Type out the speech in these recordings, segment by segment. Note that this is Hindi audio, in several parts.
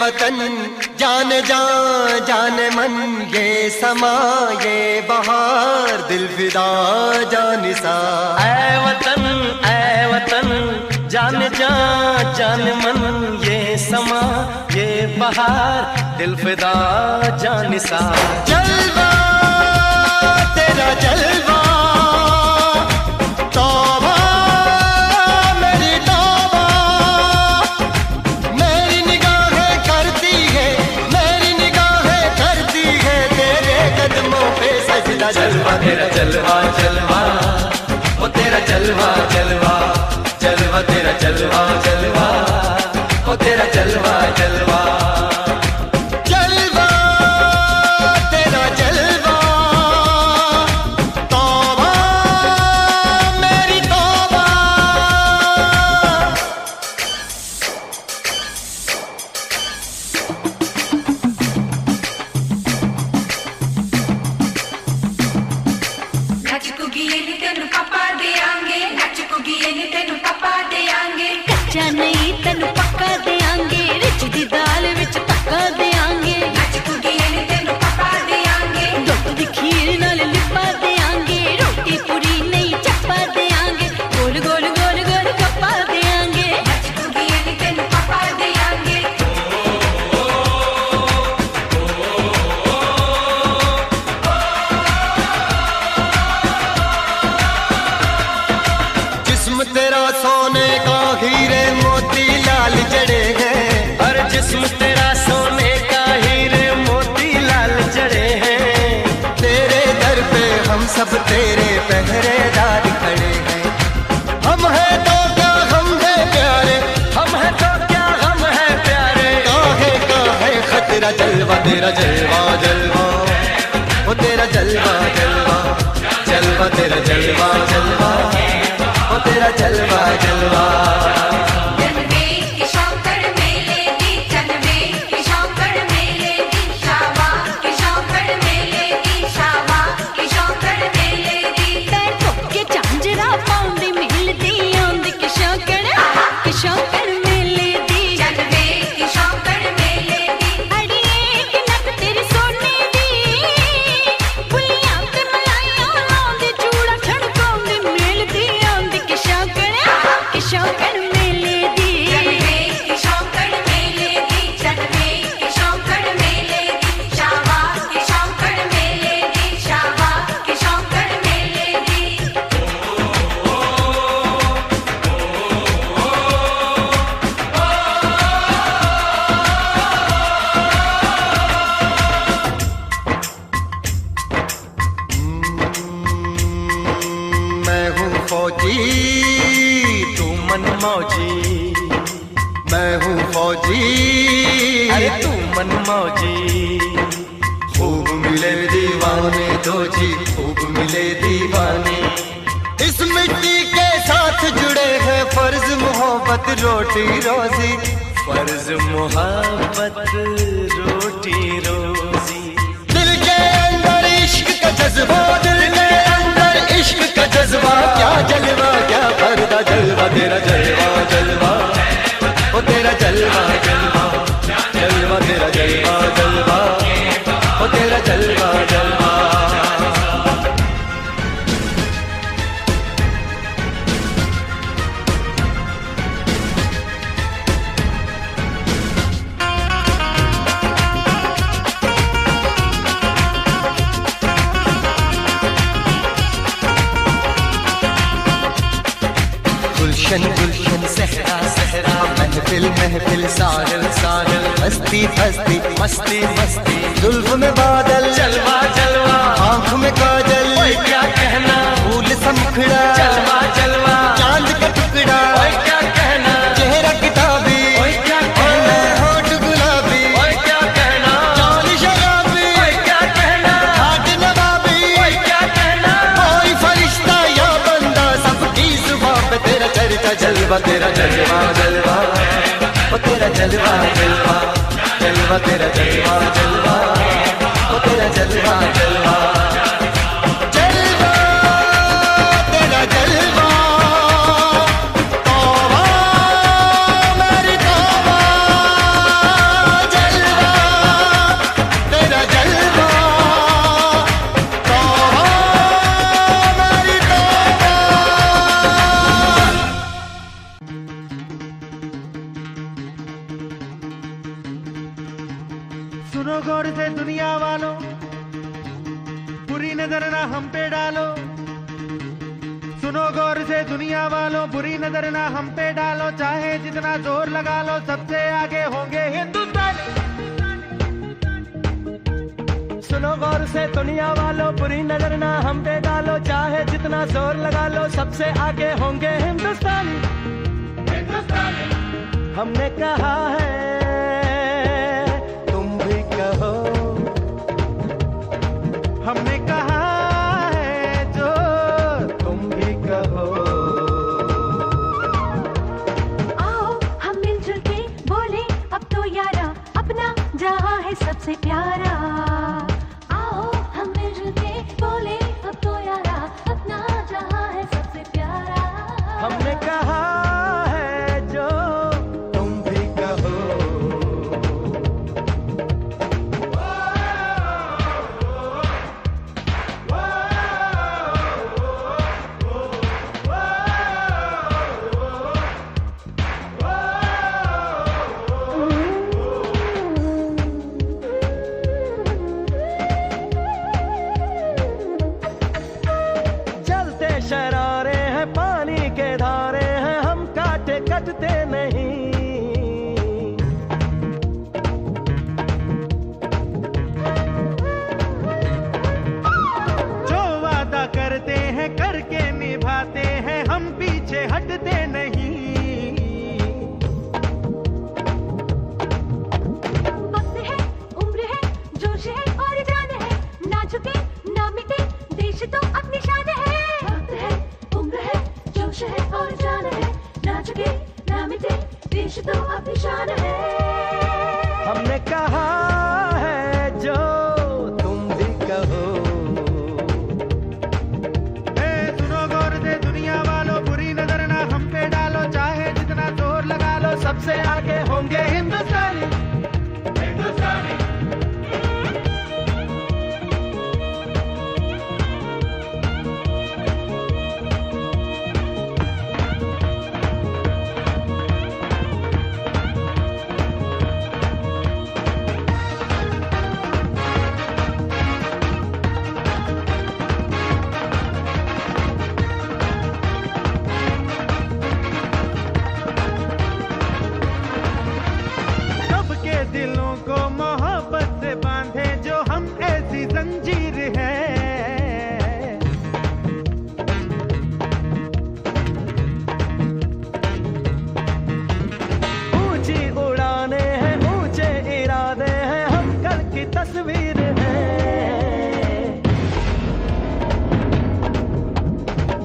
वतन जान जान जान मन, ये समा ये बहार दिल फिदा जानिसा। ऐ वतन जान जान जान मन, ये समा ये बहार दिल फिदा जानिसा। जलवा तेरा जलवा, तौबा मेरी तौबा, मेरी निगाहें करती है, मेरी निगाहें करती है तेरे कदमों पे सजदा। जलवा तेरा जलवा जलवा, ओ तेरा जलवा जलवा, जलवा तेरा जलवा जलवा, ओ तेरा जलवा जलवा। जलवा तेरा जलवा, तौबा मेरी तौबा। कच्चा नहीं तेनू पक्का देंगे, रिच दी दाल विच तक्का देंगे। दुध दी खीर नाल लिपा देंगे, रोटी पूरी नहीं चप्पा देंगे। गोल गोल गोल गोल कप्पा देंगे। जिस्म तेरा सोने का हीरे मोती लाल जड़े हैं, हर जिस्म तेरा सोने का हीरे मोती लाल जड़े हैं। तेरे दर पे हम सब तेरे पहरेदार खड़े हैं। हम हैं तो क्या हम है प्यारे, हम है तो क्या हम है प्यारे। काहे खतरा। जलवा तेरा जलवा जलवा, ओ तेरा जलवा जलवा, जलवा तेरा जलवा जलवा, ओ तेरा जलवा जलवा। फौजी तू मन मौजी, मैं हूँ फौजी, अरे तू मन मौजी। खूब मिले दीवाने दो जी, खूब मिले दीवाने। इस मिट्टी के साथ जुड़े हैं फर्ज मोहब्बत रोटी रोजी, फर्ज मोहब्बत रोटी रोजी। दिल के अंदर इश्क का जज्बा, दिल के अंदर इश्क का जज्बा। क्या जलवा क्या पर्दा, जलवा तेरा जलवा जलवा, ओ तेरा जलवा जलवा, जलवा तेरा जलवा जलवा, ओ तेरा जलवा जलवा। गुलशन गुलशन सहरा सहरा, महफिल महफिल साहिल साहिल, हस्ती हस्ती मस्ती मस्ती, जुल्फ में बादल, जलवा जलवा, आँख में काजल, ओए क्या कहना, फूल सा मुखड़ा, जलवा जलवा, चांद का टुकड़ा, ओए क्या कहना, चेहरा किताबी, ओए क्या कहना, होठ गुलाबी, ओए क्या कहना, चाल शराबी, ओए क्या कहना, हाथ नवाबी, ओए क्या कहना। कोई फरिश्ता या बंदा, सबकी जुबान पे तेरा चर्चा। जलवा तेरा जलवा जलवा, ओ तेरा जलवा जलवा, जलवा तेरा जलवा जलवा, ओ तेरा जलवा जलवा। जलवा तेरा जलवा, तौबा मेरी तौबा। सुनो गौर से दुनिया वालों, बुरी नजर ना हम पे डालो। सुनो गौर से दुनिया वालों, बुरी नजर ना हम पे डालो। चाहे जितना जोर लगा लो, सबसे आगे होंगे हिंदुस्तानी। सुनो गौर से दुनिया वालों, बुरी नजर ना हम पे डालो। चाहे जितना जोर लगा लो, सबसे आगे होंगे हिंदुस्तानी। हमने कहा है, तुम भी कहो। हमने कहा है जो तुम भी कहो। आओ हम मिलजुल के बोले अब तो यारा, अपना जहां है सबसे प्यारा। आओ हम मिलजुल के बोले अब तो यारा, अपना जहां है सबसे प्यारा। हमने कहा है जो तुम भी कहो। जलते शरारे हैं, पानी के धारे हैं, हम काटे कटते नहीं। जो वादा करते हैं करके निभाते हैं, हम पीछे हटते नहीं। वक्त है, उम्र है, जोश है और जान है, ना झुके ना मिटे, देश तो अपनी शान है। वक्त है, उम्र है, जोश है और जान है, ना झुके ना मिटे, देश तो अपनी शान है। हमने कहा है जो तुम भी कहो। सुनो गौर से दुनिया वालों, बुरी नजर ना हम पे डालो। चाहे जितना जोर लगा लो, सबसे आगे होंगे हिंदुस्तानी। सबके दिलों को मोहब्बत से बांधे जो हम ऐसी जंजीर है। ऊंची उड़ाने हैं, ऊंचे इरादे हैं, हम कल की तस्वीर है।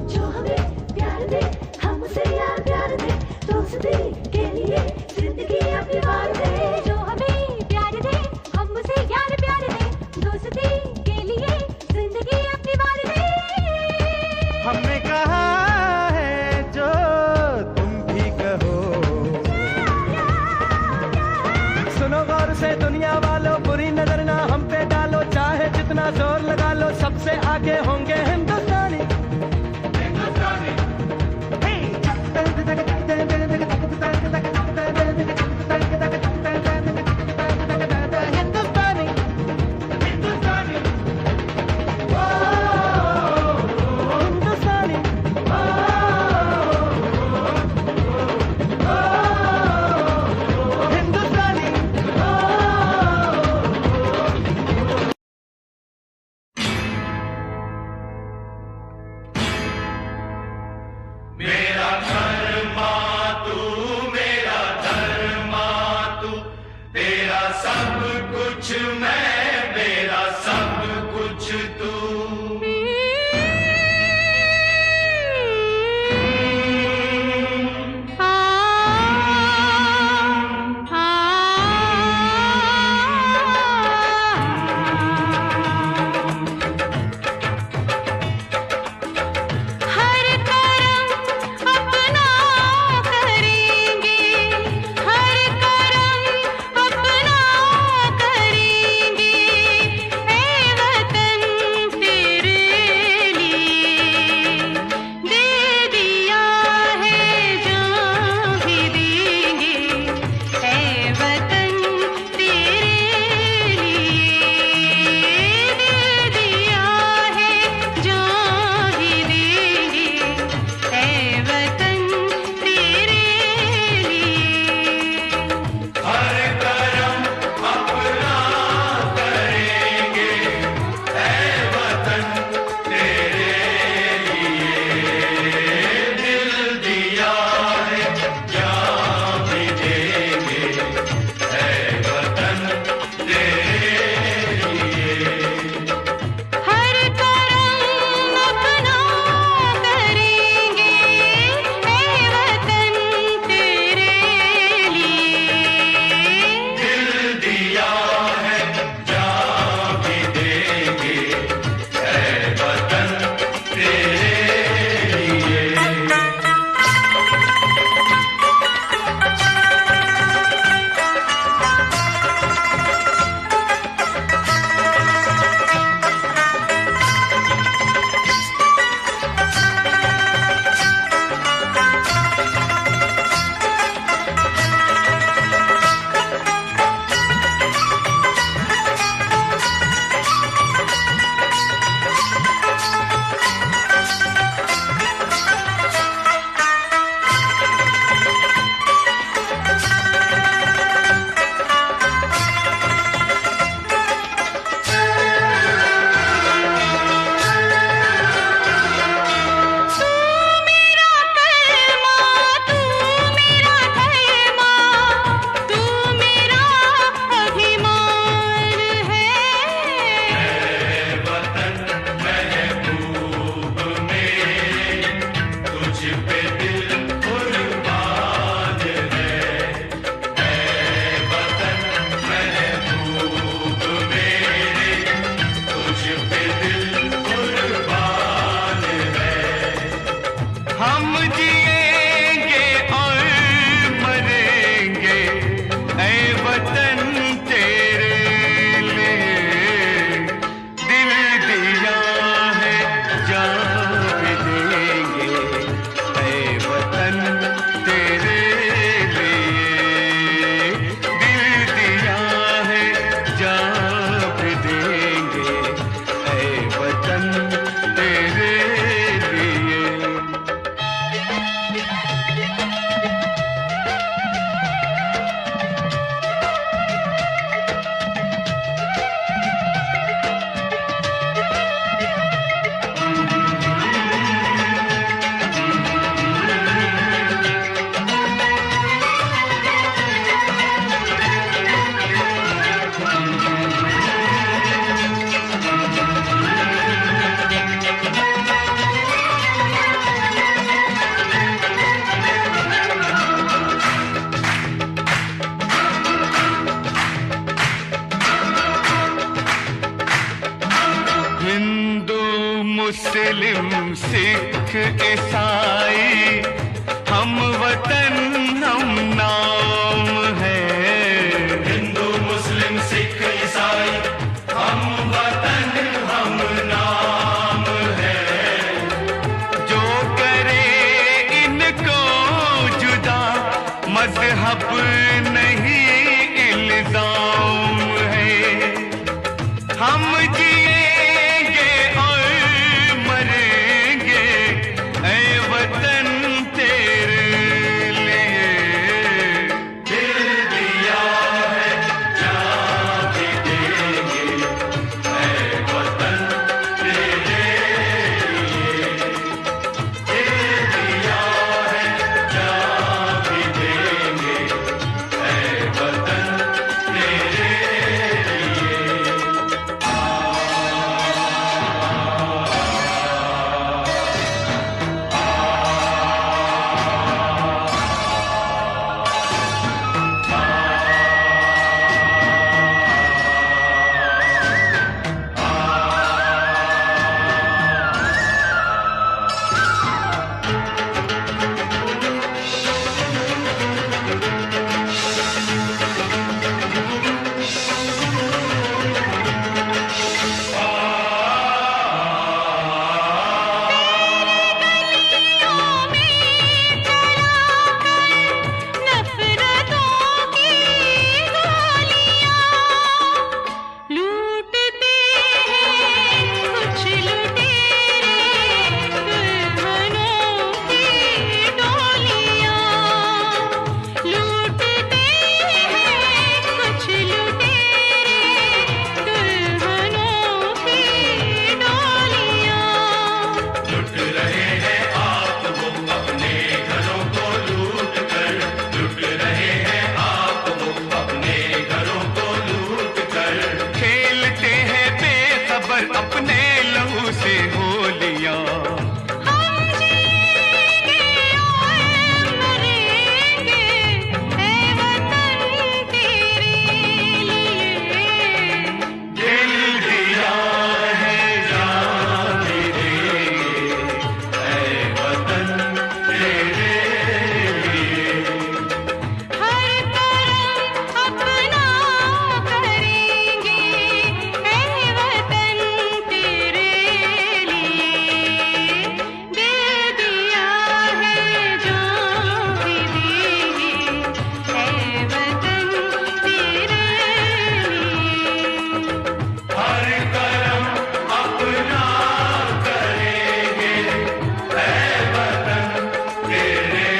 जो हमें प्यार दे, हम उसे यार प्यार दे, दोस्ती के लिए जिंदगी अपनी वार दे। जो हमें प्यार दे, हम उसे यार प्यार दे, दोस्ती के लिए जिंदगी अपनी वार दे। हमने कहा है जो तुम भी कहो। सुनो गौर से दुनिया वालों, बुरी नजर ना हम पे डालो। चाहे जितना जोर लगा लो, सबसे आगे होंगे हिंदुस्तानी। मुस्लिम सिख ईसाई हम वतन हम नाम है। हिंदू मुस्लिम सिख ईसाई हम वतन हम नाम है। जो करे इनको जुदा मजहब नहीं इल्जाम है। हम जिएंगे और मरेंगे ऐ वतन तेरे लिए। दिल दिया है जान भी देंगे ऐ वतन तेरे लिए। दिल दिया है जान भी देंगे ऐ वतन तेरे लिए। अपने लहू से होलियां। हम जिएंगे और मरेंगे ऐ वतन तेरे लिए। दिल दिया है जान भी देंगे ऐ वतन तेरे लिए। हर करम अपना करेंगे ऐ वतन तेरे लिए। दिल दिया है जान भी देंगे ऐ वतन तेरे लिए। हर करम अपना करेंगे ऐ वतन तेरे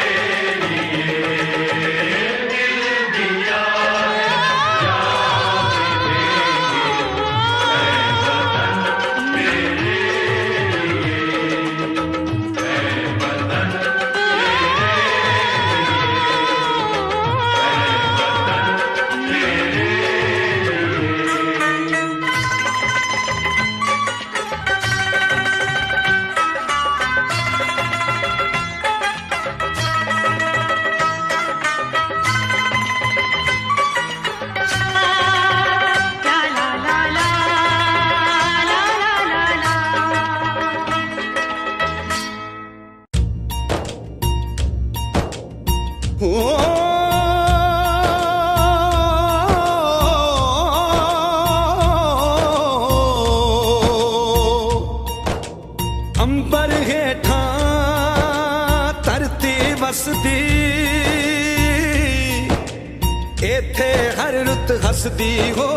लिए। दिल दिया जान भी देंगे ऐ वतन तेरे लिए। ऐ वतन तेरे ला ला ला ला ला ला ला अंबर हेठा धरती वसदी एथे हर रुत हसदी हो।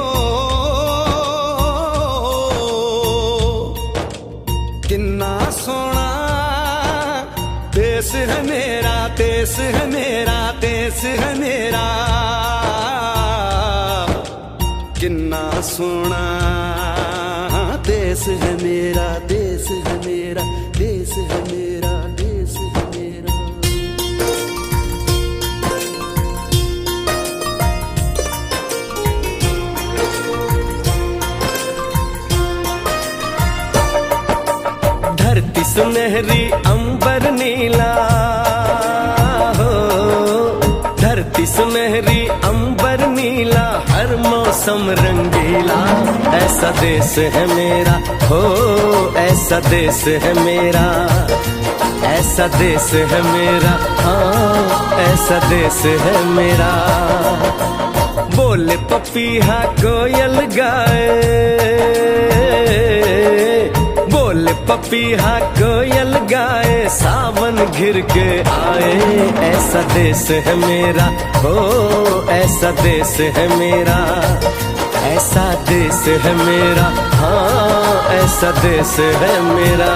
किन्ना सोना देश है मेरा, देश है मेरा, देश है मेरा। किन्ना सोना देश है मेरा, देश है मेरा, देश है मेरा, देश है मेरा। धरती सुनहरी अंबर नीला हो। धरती सुनहरी अंबर नीला हर मौसम मौसम रंगीला, ऐसा देश है मेरा, हो ऐसा देश है मेरा, ऐसा देश है मेरा, हाँ ऐसा देश है मेरा। बोले पपीहा कोयल गाए, बोले पपीहा कोयल गाए, सावन घिर के आए, ऐसा देश है मेरा, हो ऐसा देश है मेरा, ऐसा देश है मेरा, हाँ ऐसा देश है मेरा।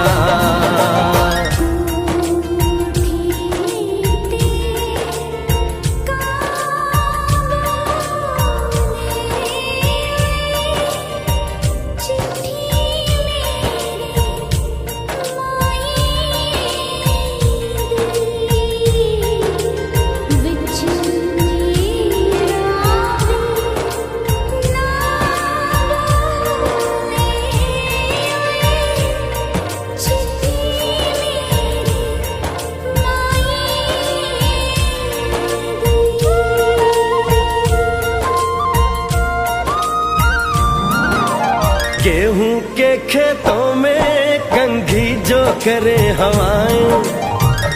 गेहूं के खेतों में कंघी जो करे हवाएं,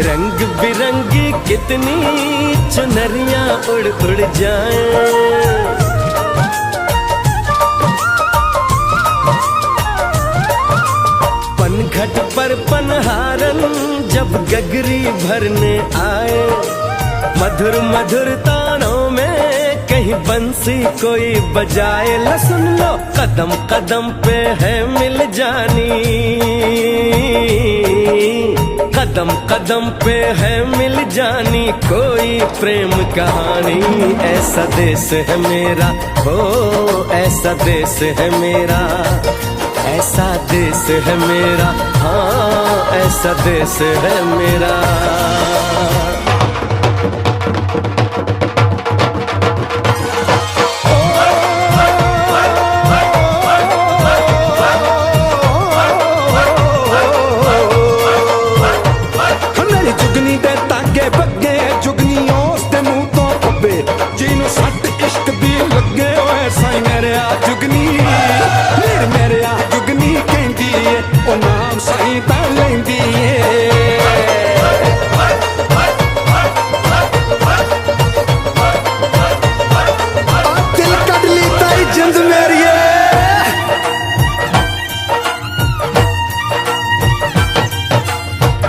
रंग बिरंगी कितनी चुनरियां उड़ उड़ जाएं। पनघट पर पनहारन जब गगरी भरने आए, मधुर मधुर तानों में कहीं बंसी कोई बजाए, ला सुन लो कदम कदम पे है मिल जानी, कदम कदम पे है मिल जानी कोई प्रेम कहानी, ऐसा देश है मेरा, हो ऐसा देश है मेरा, ऐसा देश है मेरा, हाँ ऐसा देश है मेरा।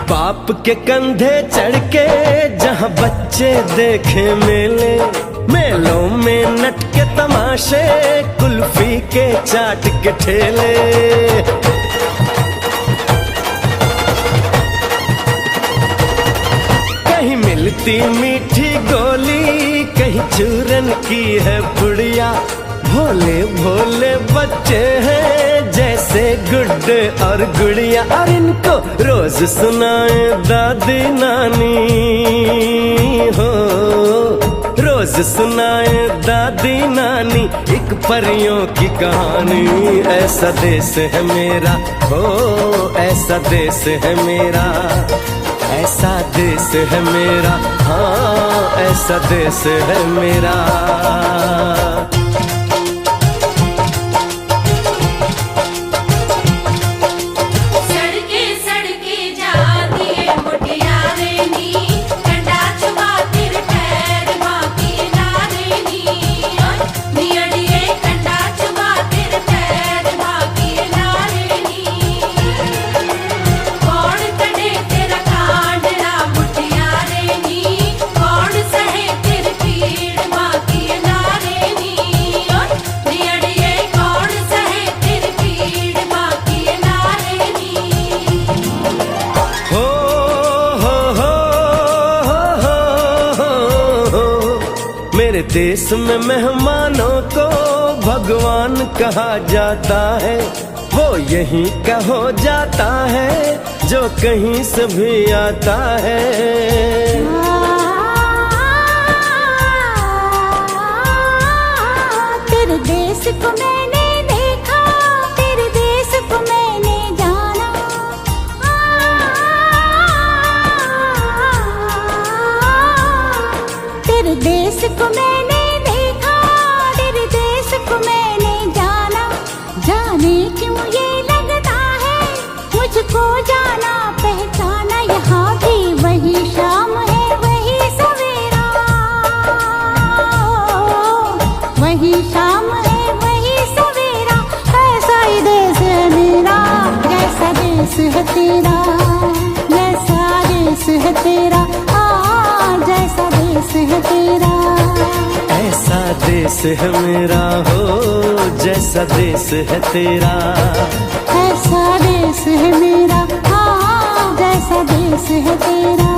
बाप के कंधे चढ़ के जहाँ बच्चे देखे मेले, मेलों में नट के तमाशे, कुल्फी के चाट के ठेले। कहीं मिलती मीठी गोली, कहीं चूरन की है पुड़िया, भोले भोले बच्चे हैं जैसे गुड्डे और गुड़िया, और इनको रोज सुनाए दादी नानी, हो रोज सुनाए दादी नानी एक परियों की कहानी, ऐसा देश है मेरा, हो ऐसा देश है मेरा, ऐसा देश है मेरा, हाँ ऐसा देश है मेरा। मेरे देश में मेहमानों को भगवान कहा जाता है, वो यहीं का हो जाता है जो कहीं से भी आता है। तेरे देश को मैंने देखा, तेरे देश को मैंने जाना, तेरे देश को मैंने देखा, तेरे देश को देश है मेरा हो जैसा देश है तेरा, ऐसा देश है मेरा हाँ जैसा देश है तेरा,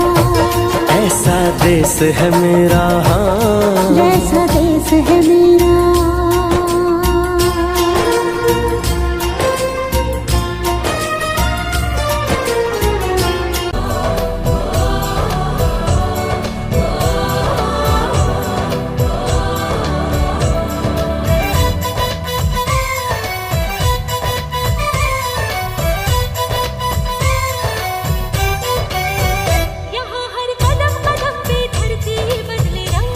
ऐसा देश है मेरा हाँ जैसा देश है मेरा। यहाँ हर कदम कदम पे धरती बदले रंग,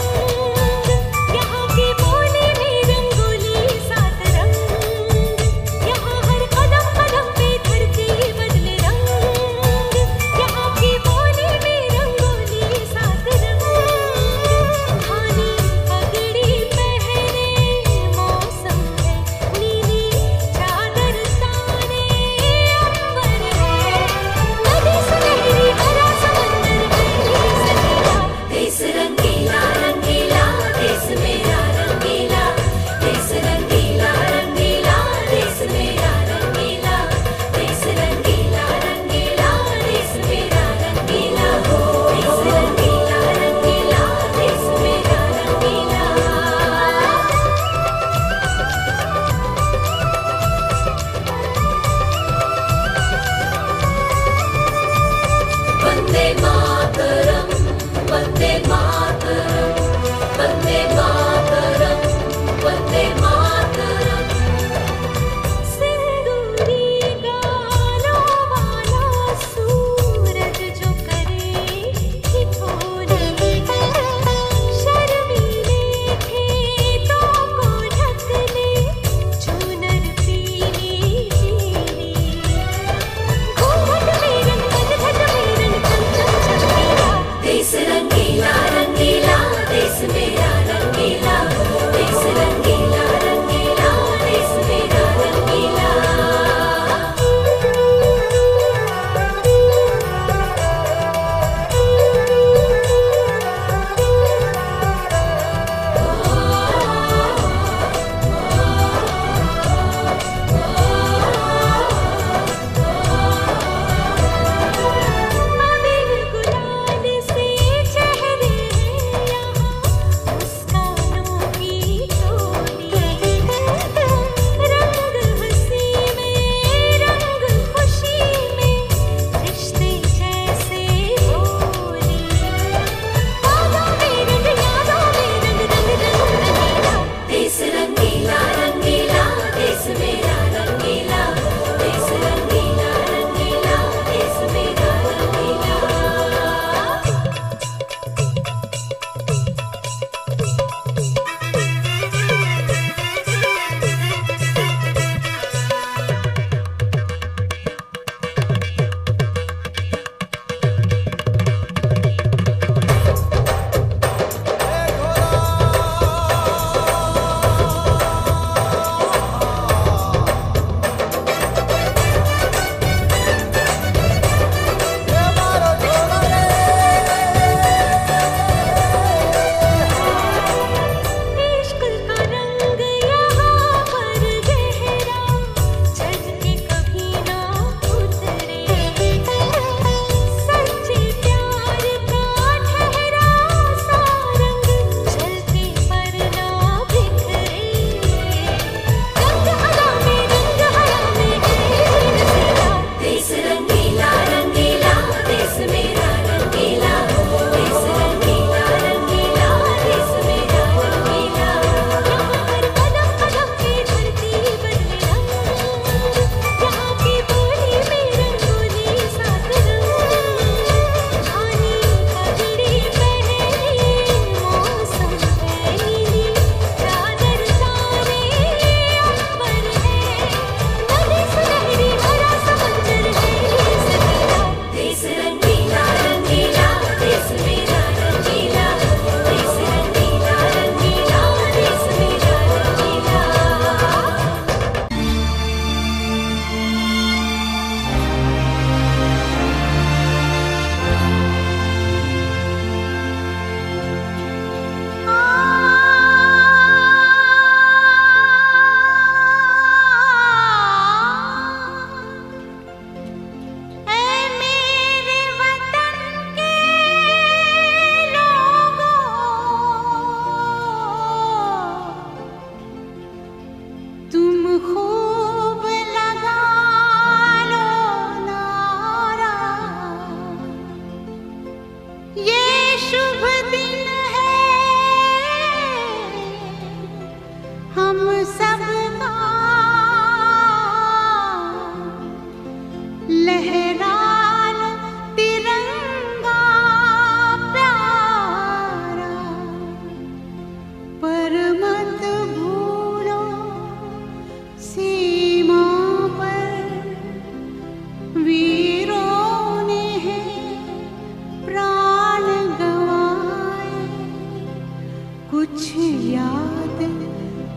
कुछ याद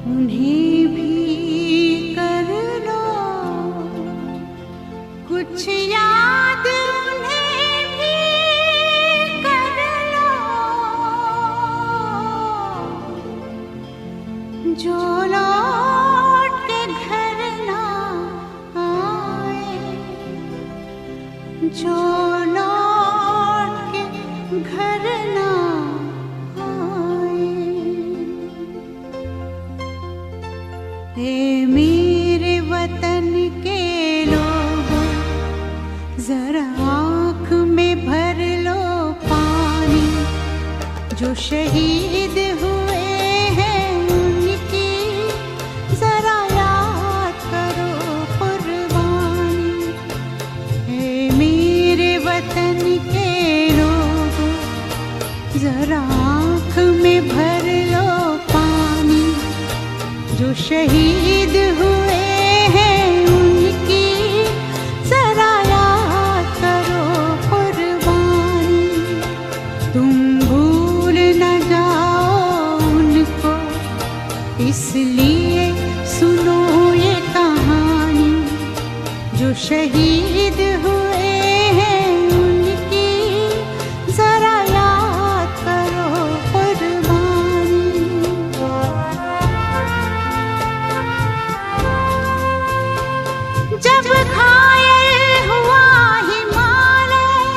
उन्हें भी कर लो, कुछ याद उन्हें भी कर लो, जो लौट के घर ना आए, जो लौट के घर ना आए। ए मेरे वतन के लोगों, जरा आँख में भर लो पानी, जो शहीद हुए हैं उनकी जरा याद करो कुर्बानी। ए मेरे वतन के लोगों, जरा आँख में भर लो पानी, जो शहीद हुए हैं उनकी जरा याद करो कुर्बानी। तुम भूल न जाओ उनको, इसलिए सुनो ये कहानी, जो शहीद हुए हैं उनकी जरा याद करो कुर्बानी। जब घायल हुआ हिमालय,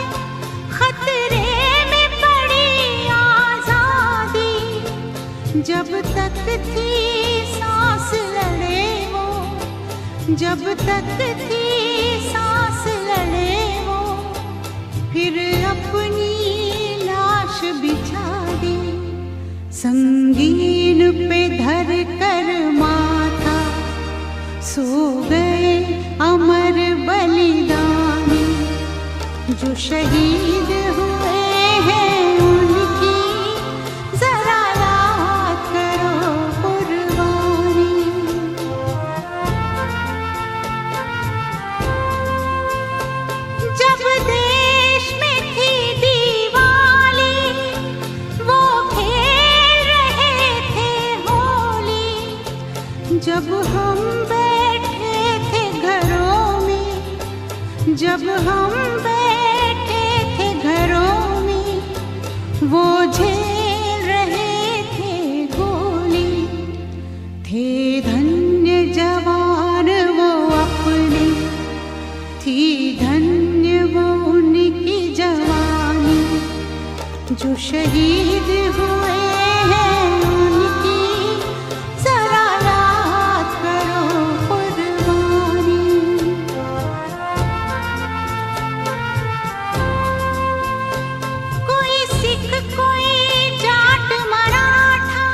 खतरे में पड़ी आजादी, जब तक थी सांस लड़े वो, जब तक थी सांस लड़े वो, फिर अपनी लाश बिछा दी, संगीन पे धर कर माथा, सो गए अमर बलिदानी, जो शहीद हुए हैं उनकी जरा याद करो कुर्बानी। जब देश में थी दिवाली, वो खेल रहे थे होली, जब हम बैठे थे घरों में, जब हम बैठे थे घरों में, वो झेल रहे थे गोली। थे धन्य जवान वो अपने, थी धन्य वो उनकी जवानी, जो शहीद हुए हैं उनकी जरा याद करो कुर्बानी। कोई सिख कोई जाट मराठा,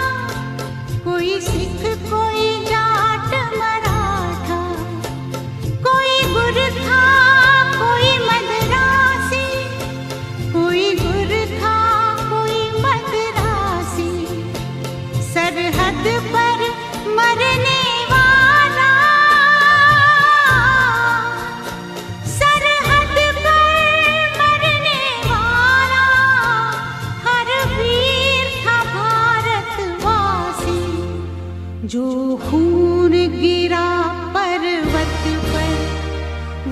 कोई सिख कोई जाट मराठा, कोई गुरखा कोई मद्रासी, कोई गुरखा कोई मद्रासी, सरहद पर मरने वाला, सरहद पर मरने वाला, हर वीर था भारतवासी, जो खून गिरा पर्वत पर,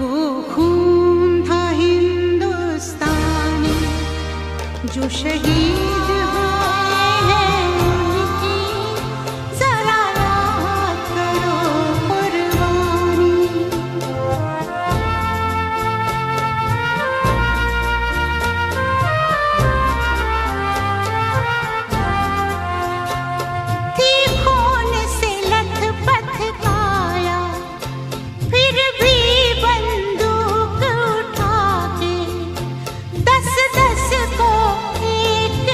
वो खून था हिंदुस्तानी, जो शहीद हुए हैं उनकी जरा याद करो कुर्बानी। थी खून से लथपथ काया, फिर भी बंदूक उठा के 10-10 को एक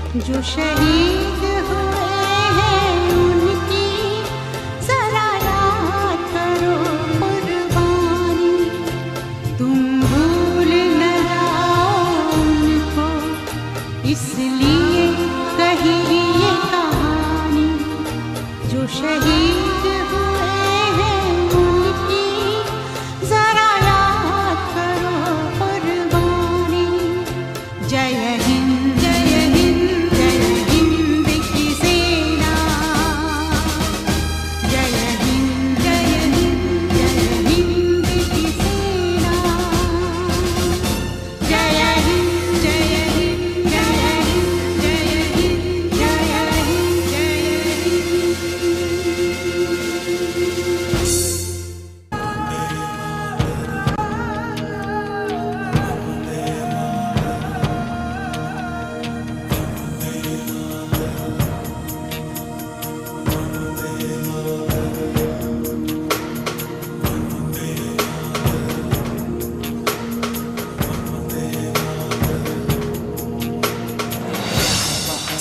जो शहीद हुए हैं उनकी जरा याद करो कुर्बानी। तुम भूल न जाओ उनको, इसलिए कही ये कहानी। जो शहीद हुए हैं उनकी जरा याद करो कुर्बानी। जय हिंद जय हिंद जय हिंद की सेना। जय हिंद जय हिंद जय हिंद की सेना। जय हिंद जय हिंद जय हिंद जय हिंद जय हिंद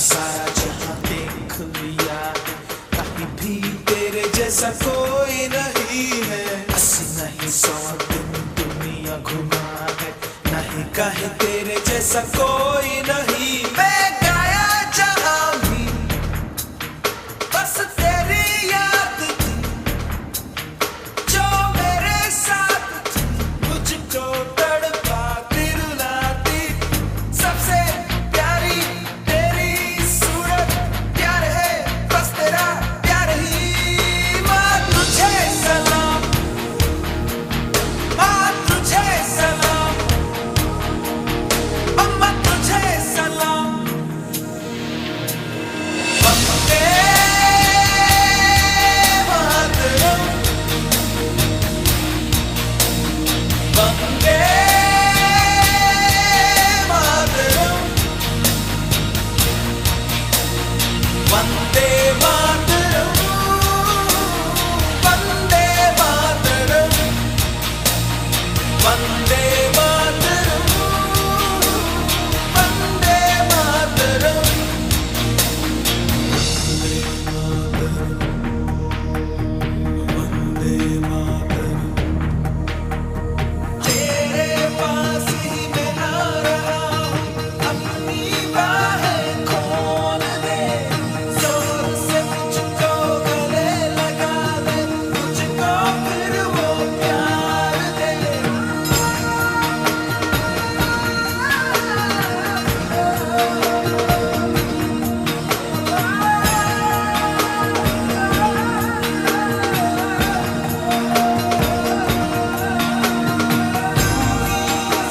सारा जहां देख लिया, कहीं भी तेरे जैसा कोई नहीं है। 80 नहीं 100 दिन दुनिया घुमा है, नहीं कहीं तेरे जैसा कोई नहीं। मैं गाया जहां भी बस तेरी याद थी, जो मेरे साथ थी, मुझको तड़पाती रुलाती। सबसे प्यारी तेरी सूरत, प्यार है बस तेरा प्यार ही। माँ तुझे सलाम, माँ तुझे सलाम, अम्मा तुझे सलाम। वंदे मातरम, वंदे मातरम, वंदे मातरम, वंदे मातरम, वंदे मातरम, वंदे मातरम। तेरे पास ही मैं आ रहा हूँ, अपनी बाहें खोल दे। जोर से मुझको गले लगा दे, मुझको फिर वो प्यार दे।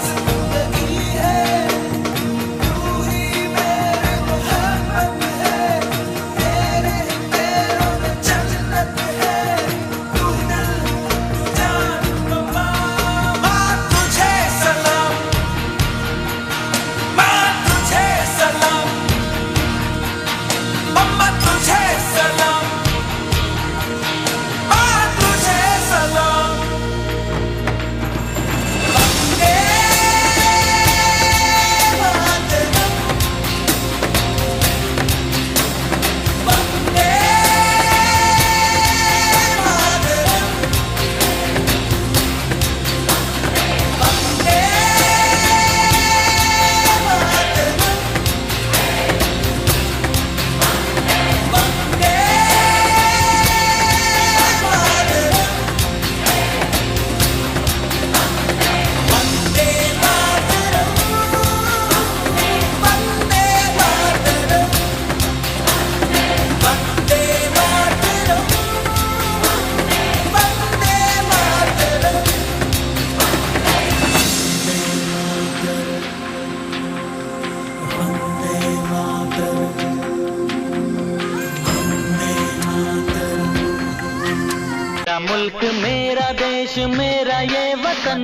जिंदगी है तू ही मेरे मोहब्बत है, तेरे ही पैरों में जन्नत है। तू दिल तू जान माँ, माँ तुझे सलाम, माँ तुझे सलाम, अम्मा तुझे सलाम, माँ तुझे सलाम। वंदे मातरम, वंदे मातरम, वंदे मेरा मुल्क मेरा देश मेरा ये वतन,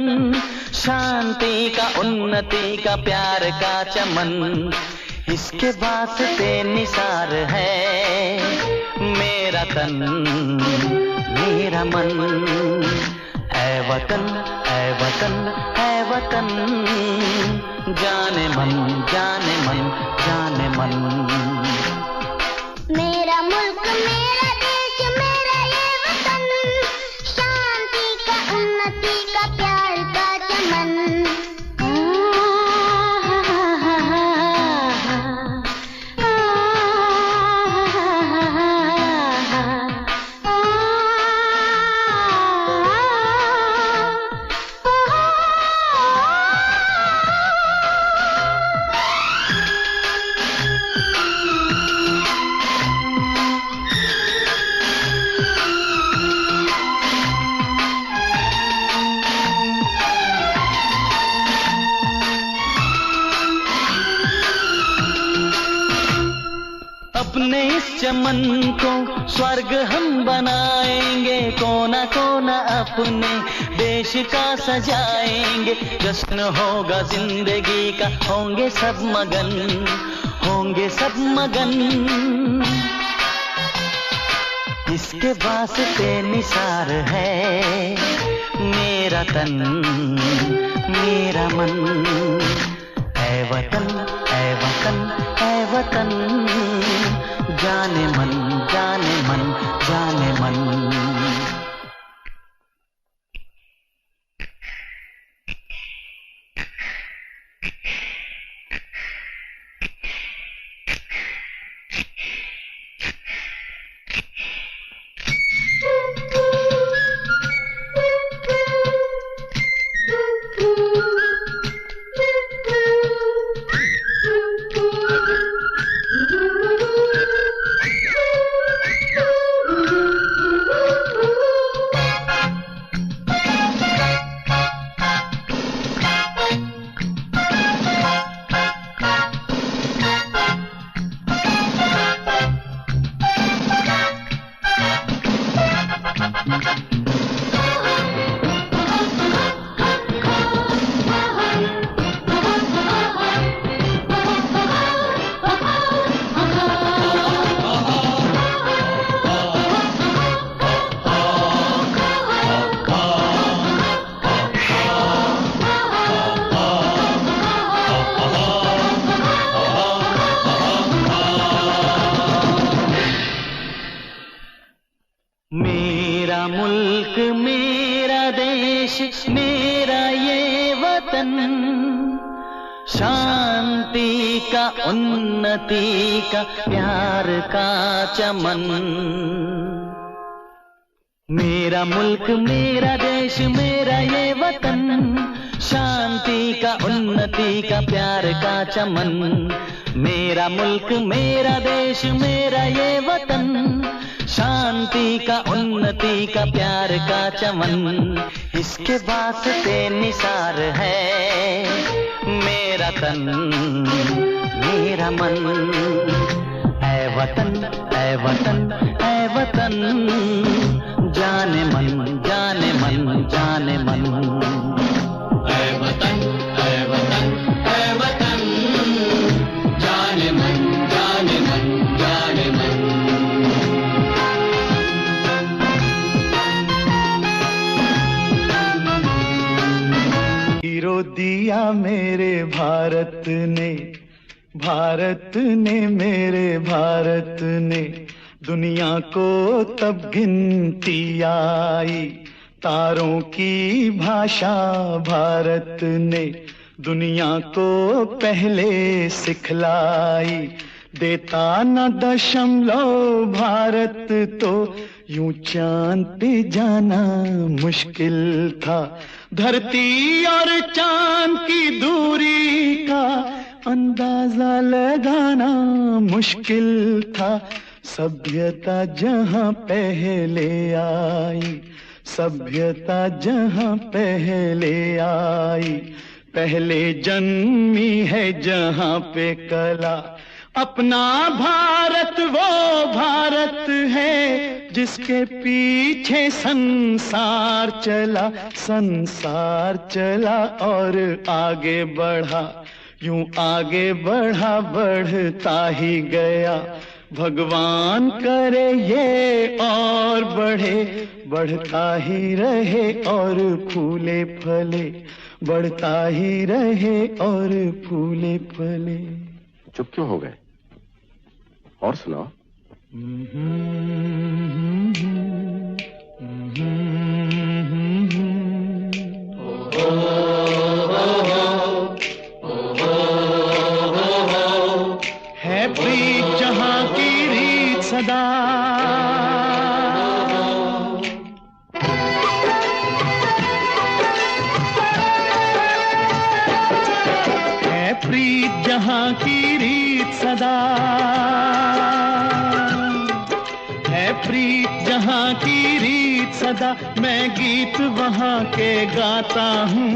शांति का उन्नति का प्यार का चमन, इसके वास्ते निसार है मेरा तन मेरा मन। ऐ ऐ वतन ऐ वतन ऐ वतन, जाने मन जाने मन जाने मन। मेरा मुल्क मेरा देश मेरा ये वतन, शांति का उन्नति का प्यार का चमन। अपने इस चमन को स्वर्ग हम बनाएंगे, कोना कोना अपने देश का सजाएंगे। जश्न होगा जिंदगी का, होंगे सब मगन, होंगे सब मगन। इसके वास्ते निसार है मेरा तन मेरा मन। ऐ वतन ऐ वतन ऐ वतन, जाने मन जाने मन जाने मन। मेरा मुल्क मेरा देश मेरा ये वतन, शांति का उन्नति का प्यार का चमन। मेरा मुल्क मेरा देश मेरा ये वतन, शांति का उन्नति का प्यार का चमन। मेरा मुल्क मेरा देश मेरा ये वतन, शांति का उन्नति का प्यार का चमन। इसके वास्ते निसार है मेरा तन मेरा मन। ऐ वतन ऐ वतन ऐ वतन, जाने मन जाने मन जाने मन। ऐ वतन ऐ वतन ऐ वतन, जाने मन जाने मन जाने मन। हीरो दिया मेरे भारत ने मेरे भारत ने, दुनिया को तब गिनती आई। तारों की भाषा भारत ने दुनिया को पहले सिखलाई। देता न दशमलव भारत तो यूं चांद पे जाना मुश्किल था। धरती और चांद की दूरी का अंदाजा लगाना मुश्किल था। सभ्यता जहां पहले आई, सभ्यता जहां पहले आई, पहले जन्मी है जहां पे कला। अपना भारत वो भारत है जिसके पीछे संसार चला, संसार चला और आगे बढ़ा। यूं आगे बढ़ा बढ़ता ही गया, भगवान करे ये और बढ़े, बढ़ता ही रहे और फूले फले, बढ़ता ही रहे और फूले फले। चुप क्यों हो गए? और सुनाओ। है प्रीत जहां की रीत सदा, है प्रीत जहां की रीत सदा, है प्रीत जहां की रीत सदा। मैं गीत वहां के गाता हूँ,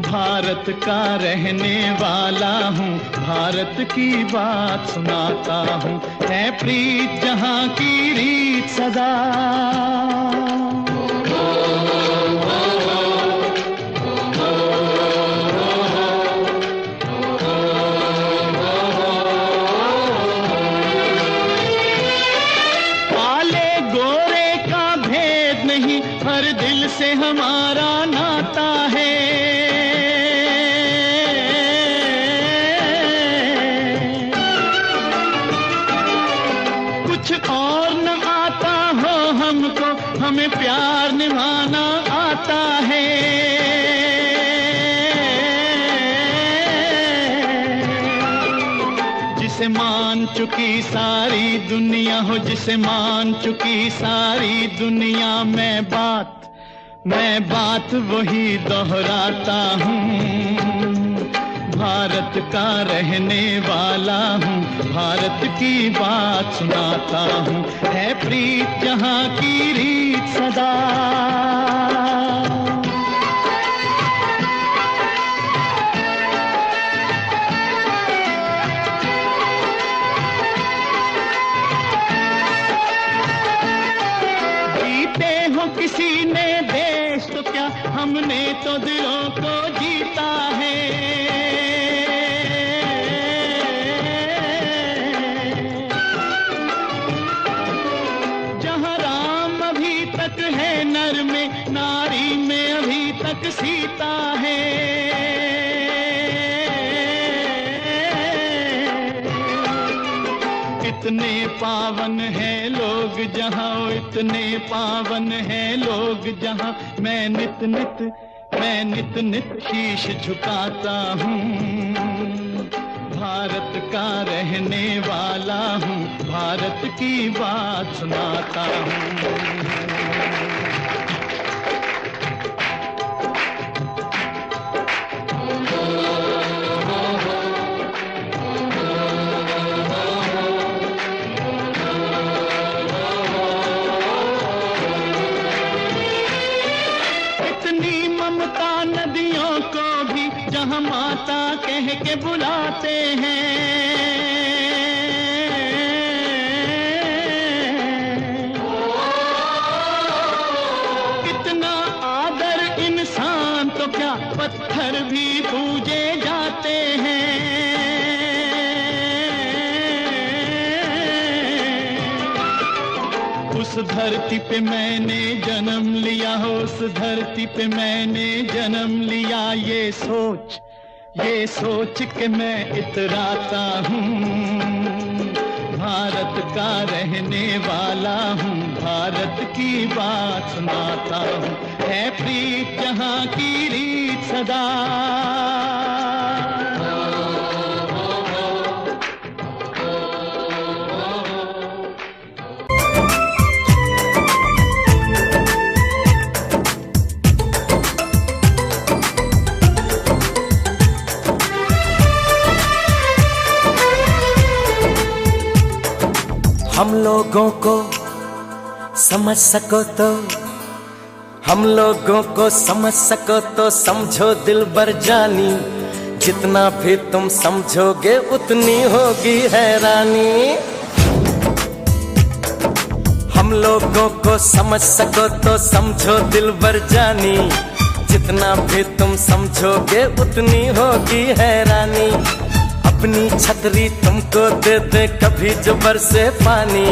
भारत का रहने वाला हूँ, भारत की बात सुनाता हूँ। है प्रीत जहां की रीत सदा, काले गोरे का भेद नहीं, हर दिल से हमारा नाता है। कुछ और न आता हो हमको, हमें प्यार निभाना आता है। जिसे मान चुकी सारी दुनिया हो, जिसे मान चुकी सारी दुनिया, मैं बात वही दोहराता हूँ। भारत का रहने वाला हूँ, भारत की बात सुनाता हूँ। है प्रीत जहां की रीत सदा, जीते हो किसी ने देश तो क्या, हमने तो दिलों को जीता है। है नर में, नारी में अभी तक सीता है। इतने पावन है लोग जहां, इतने पावन है लोग जहां, मैं नित नित शीश झुकाता हूँ। भारत का रहने वाला हूँ, भारत की बात सुनाता हूँ। इतनी ममता नदियों को भी जहाँ माता कह के बुलाते हैं। इतना आदर इंसान तो क्या, पत्थर भी पूजे जाते हैं। उस धरती पे मैंने जन्म लिया हो, उस धरती पे मैंने जन्म लिया, ये सोच के मैं इतराता हूँ। भारत का रहने वाला हूँ, भारत की बात सुनाता हूँ। है प्रीत जहाँ की रीत सदा, हम लोगों को समझ सको तो, हम लोगों को समझ सको तो समझो दिलबर जानी, जितना भी तुम समझोगे उतनी होगी हैरानी। हम लोगों को समझ सको तो समझो दिलबर जानी, जितना भी तुम समझोगे उतनी होगी हैरानी। अपनी छतरी तुमको दे दे कभी जो बरसे पानी,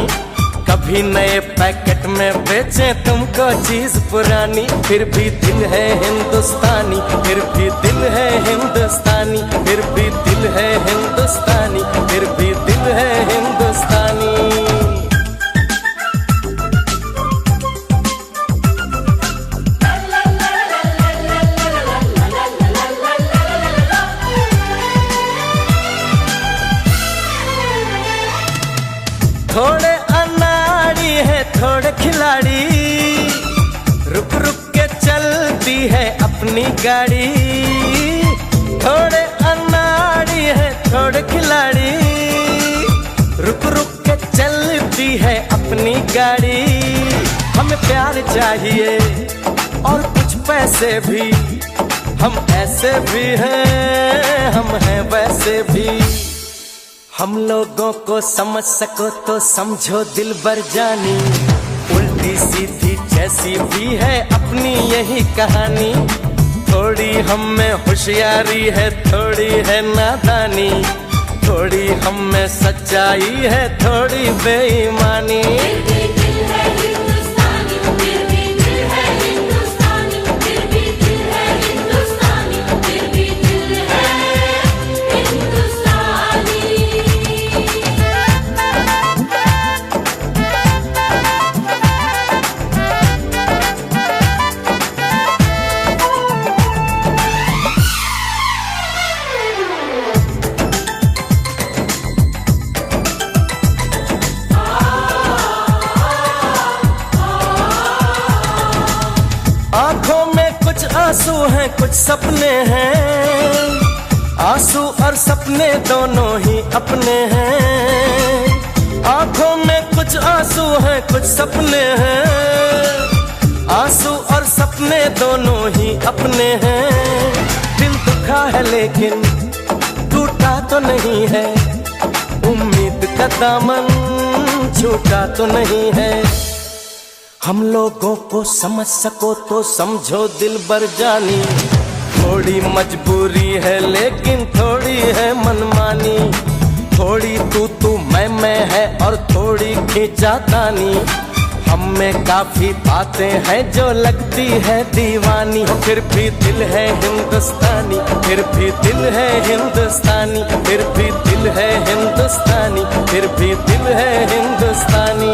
कभी नए पैकेट में बेचे तुमको चीज पुरानी। फिर भी दिल है हिंदुस्तानी, फिर भी दिल है हिंदुस्तानी, फिर भी दिल है हिंदुस्तानी, फिर भी दिल है हिंदुस्तानी। थोड़े अनाड़ी है थोड़े खिलाड़ी, रुक रुक के चलती है अपनी गाड़ी। थोड़े अनाड़ी है थोड़े खिलाड़ी, रुक रुक के चलती है अपनी गाड़ी। हमें प्यार चाहिए और कुछ पैसे भी, हम ऐसे भी हैं हम हैं वैसे भी। हम लोगों को समझ सको तो समझो दिलबर जानी, उल्टी सीधी जैसी भी है अपनी यही कहानी। थोड़ी हम में होशियारी है थोड़ी है नादानी, थोड़ी हम में सच्चाई है थोड़ी बेईमानी। आंखों में कुछ आंसू हैं कुछ सपने हैं, आंसू और सपने दोनों ही अपने हैं। आंखों में कुछ आंसू हैं कुछ सपने हैं, आंसू और सपने दोनों ही अपने हैं। दिल दुखा है लेकिन टूटा तो नहीं है, उम्मीद का दामन छूटा तो नहीं है। हम लोगों को समझ सको तो समझो दिलबर जानी, थोड़ी मजबूरी है लेकिन थोड़ी है मनमानी। थोड़ी तू मैं है और थोड़ी खींचातानी, हम में काफी बातें हैं जो लगती है दीवानी। फिर भी दिल है हिंदुस्तानी, फिर भी दिल है हिंदुस्तानी, फिर भी दिल है हिंदुस्तानी, फिर भी दिल है हिंदुस्तानी।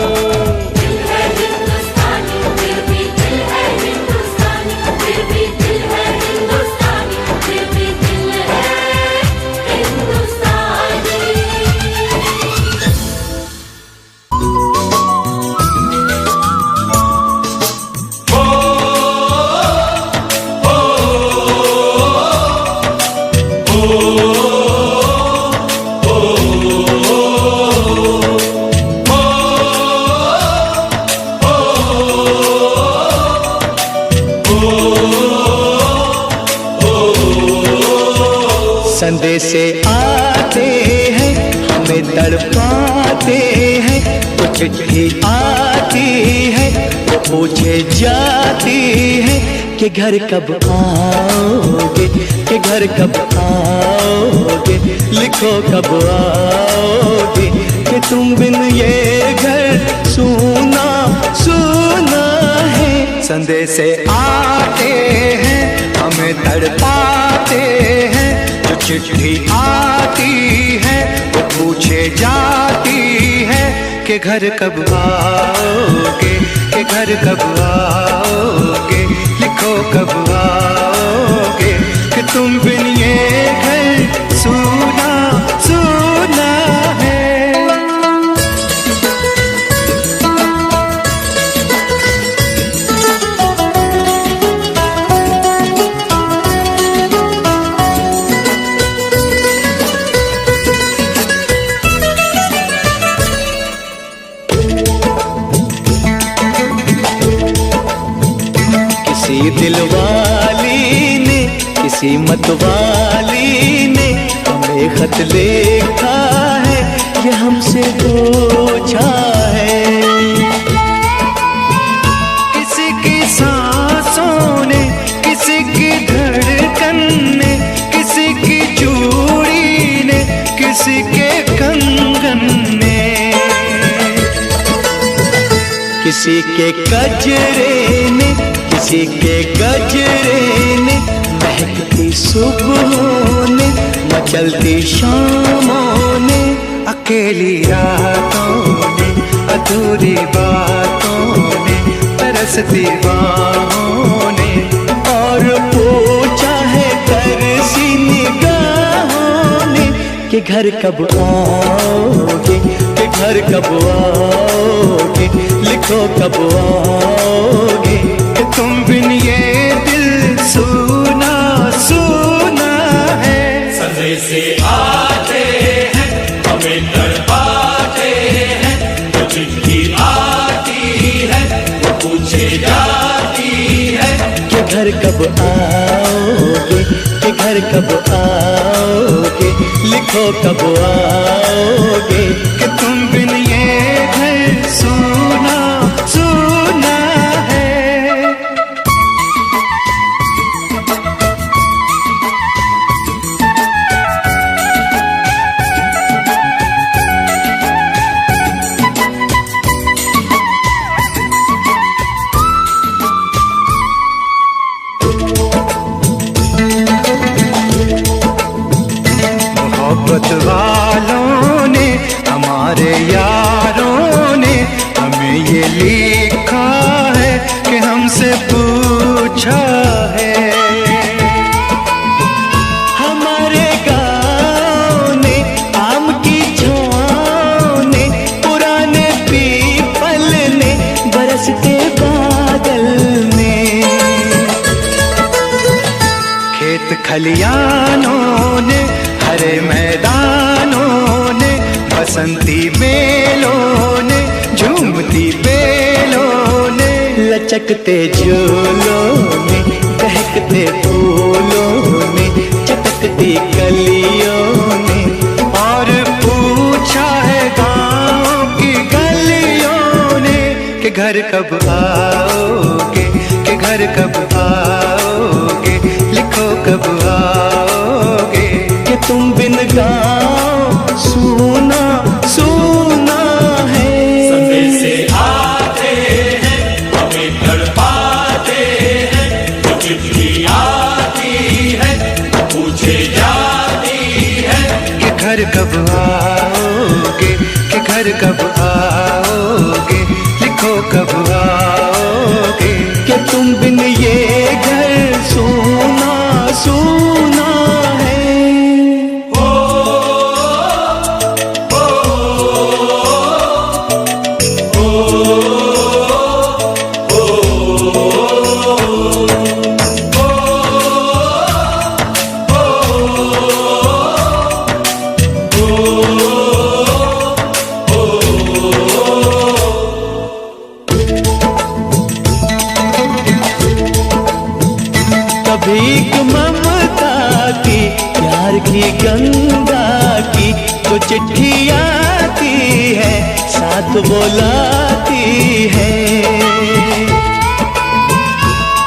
संदेशे आते हैं हमें तड़पाते हैं, कुछ चिट्ठी आती है वो पूछे जाती है कि घर कब आओगे, कि घर कब आओगे, लिखो कब आओगे, कि तुम बिन ये घर सूना सूना है। संदेशे आते हैं हमें तड़पाते हैं, चिट्ठी आती है वो पूछे जाती है कि घर कब आओगे, कि घर कब आओगे, लिखो कब आओगे, कि तुम बिन ये घर सूना सूना है। किसी दिलवाली ने किसी मतवाली ने हमें खत लिखा है, ये हमसे पूछा है। किसी की सांसों ने, किसी की धड़कन ने, किसी की चूड़ी ने, किसी किसी के गजरे ने, किसी के गजरे ने, महकती सुबहों ने, मचलती शामों ने, अकेली रातों ने, अधूरी बातों ने, तरसती बाहों ने, और पूछा है तरसी निगाहों ने कि घर कब आओगे, कि घर कब आओगे, लिखो कब आओगे, कि तुम बिन ये दिल सुना सुना है। संदेशे आते हैं हमें तड़पाते हैं, वो चिट्ठी आती है वो पूछे जाती है कि घर कब आओगे, कि घर कब आओगे, लिखो कब आओगे, कि तुम बिन ये घर सुना सुना है। मोहब्बत वालों ने, हमारे यारों ने हमें ये लिखा है कि हमसे पूछा है। हमारे गाँव ने, आम की छाँव ने, पुराने पीपल ने, बरसते बादल ने, खेत खलियानों ने, हरे मैदानों ने, बसंती बेलों ने, झूमती बेलों ने, लचकते झूलों ने, बहकते फूलों ने, चटकती कलियों ने, और पूछा है गाँव की गलियों ने कि घर कब आओगे, कि घर कब आओगे, लिखो कब आओगे, कि तुम बिन गाँव सुना सुना है। संदेशे आते हैं हमें तड़पाते हैं, वो चिट्ठी आती है वो पूछे जाती है कि घर कब आओगे, कि घर कब आओगे, लिखो कब आओगे, कि तुम बिन ये घर सुना सुना है। भीख ममता की, प्यार की गंगा की, तो चिट्ठी आती है साथ बुलाती है।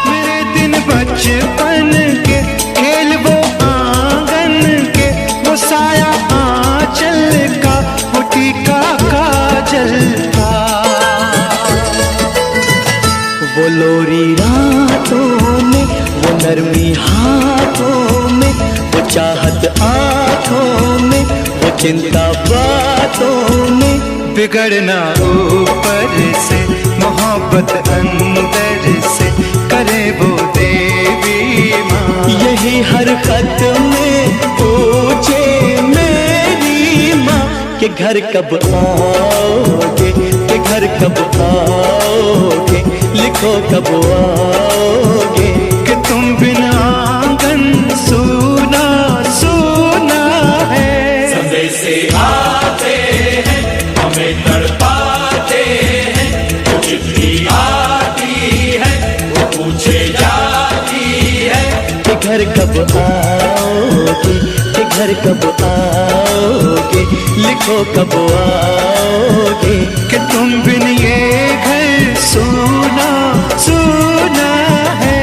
मेरे दिन बचपन के खेल वो आंगन के, वो साया आंचल का, वो टीका काजल का, वो लोरी रातों में, वो नरमी हाथों में, वो चाहत आँखों में, वो चिंता बातों में, बिगड़ना ऊपर से, मोहब्बत अंदर से, करे वो देवी माँ। यही हर खत में पूछे मेरी माँ कि घर कब आओगे, कि घर कब आओगे, लिखो कब आओगे, कि तुम बिना आंगन सुना सुना है। संदेशे आते हैं हमें तड़पाते हैं, वो चिट्ठी आती है वो पूछे जाती है कि घर कब आओगे, कि घर कब आओगे, लिखो कब आओगे, कि तुम बिन ये घर सुना सुना है।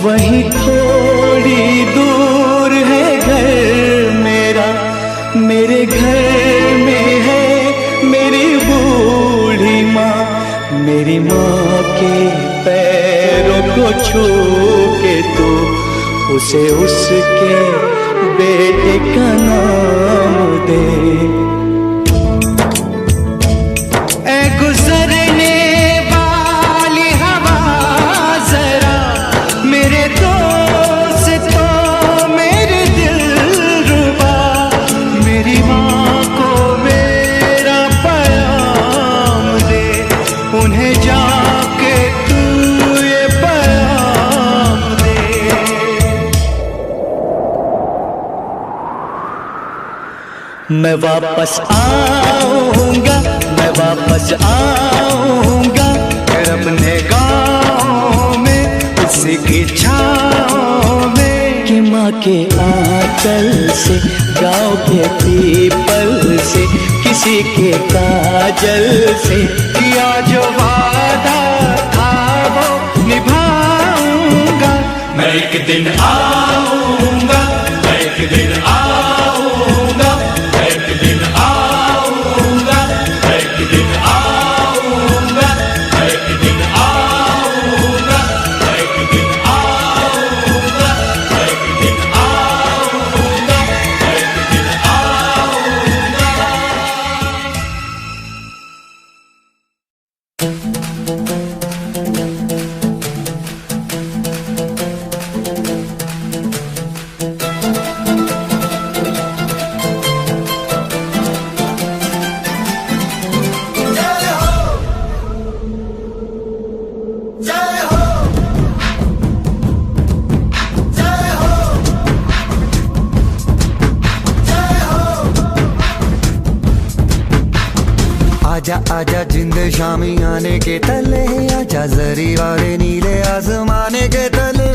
वहीं थोड़ी दूर है घर मेरा, मेरे घर में है मेरी बूढ़ी माँ। मेरी माँ के पैरों को छू के तू उसे उसके बेटे का नाम दे। ऐ गुजरने वाली हवा जरा मेरे दोस्तों मेरे दिलरुबा, मेरी माँ को मेरा पैगाम दे, उन्हें जाके तू ये पैगाम दे। मैं वापस आऊंगा, मैं वापस आऊंगा फिर अपने गाँव में उसी की छाँव में। कि माँ के आंचल से, गाँव के पीपल से, किसी के काजल से किया जो वादा था वो निभाऊंगा। मैं एक दिन आऊंगा, मैं एक दिन आऊंगा, मैं एक दिन आऊंगा, मैं एक दिन आऊंगा, मैं एक दिन आऊंगा, मैं एक दिन आऊंगा, मैं एक दिन आऊंगा, मैं एक दिन आजा आजा जिंद शामी आने के तले, आजा जरी वाले नीले आसमाने के तले।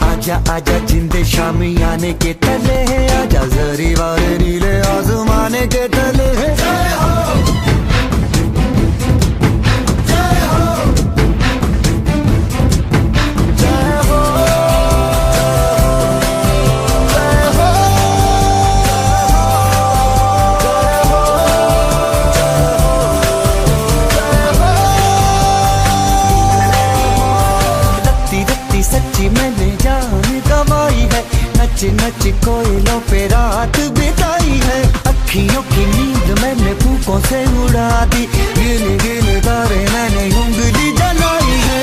आजा आजा जिंद शामी आने के तले, आजा जरी वाले नीले आसमाने के तले। सच्ची मैंने जान गवाई है, नच नच कोयलों पे रात बिताई है। अखियों की नींद मैंने फूकों से उड़ा दी, गिन गिन तारे मैंने उंगली जलाई है।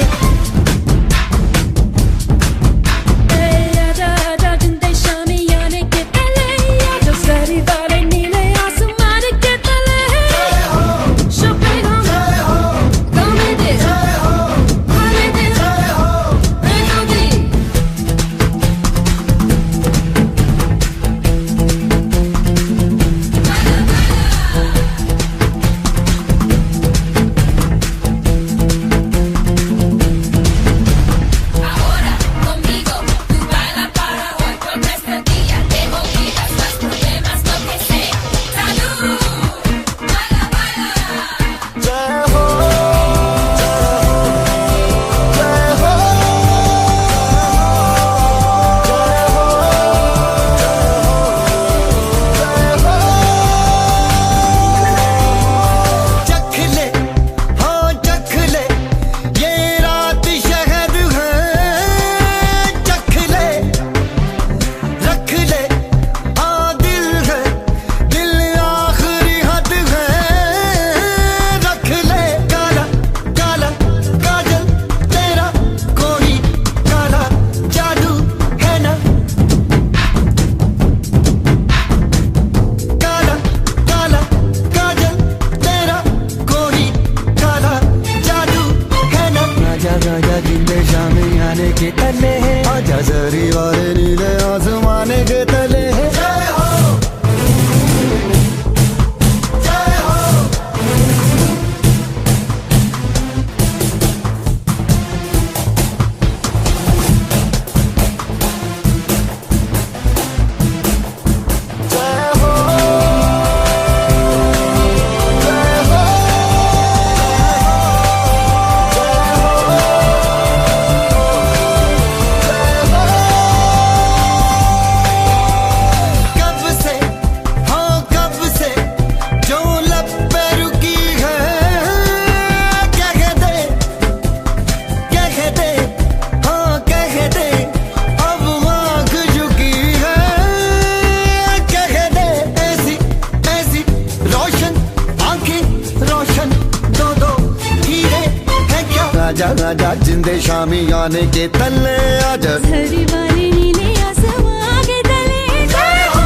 आजा आजा जिंदे शामी आने के तले आजा झरी वाले नीले आसमां के तले जय हो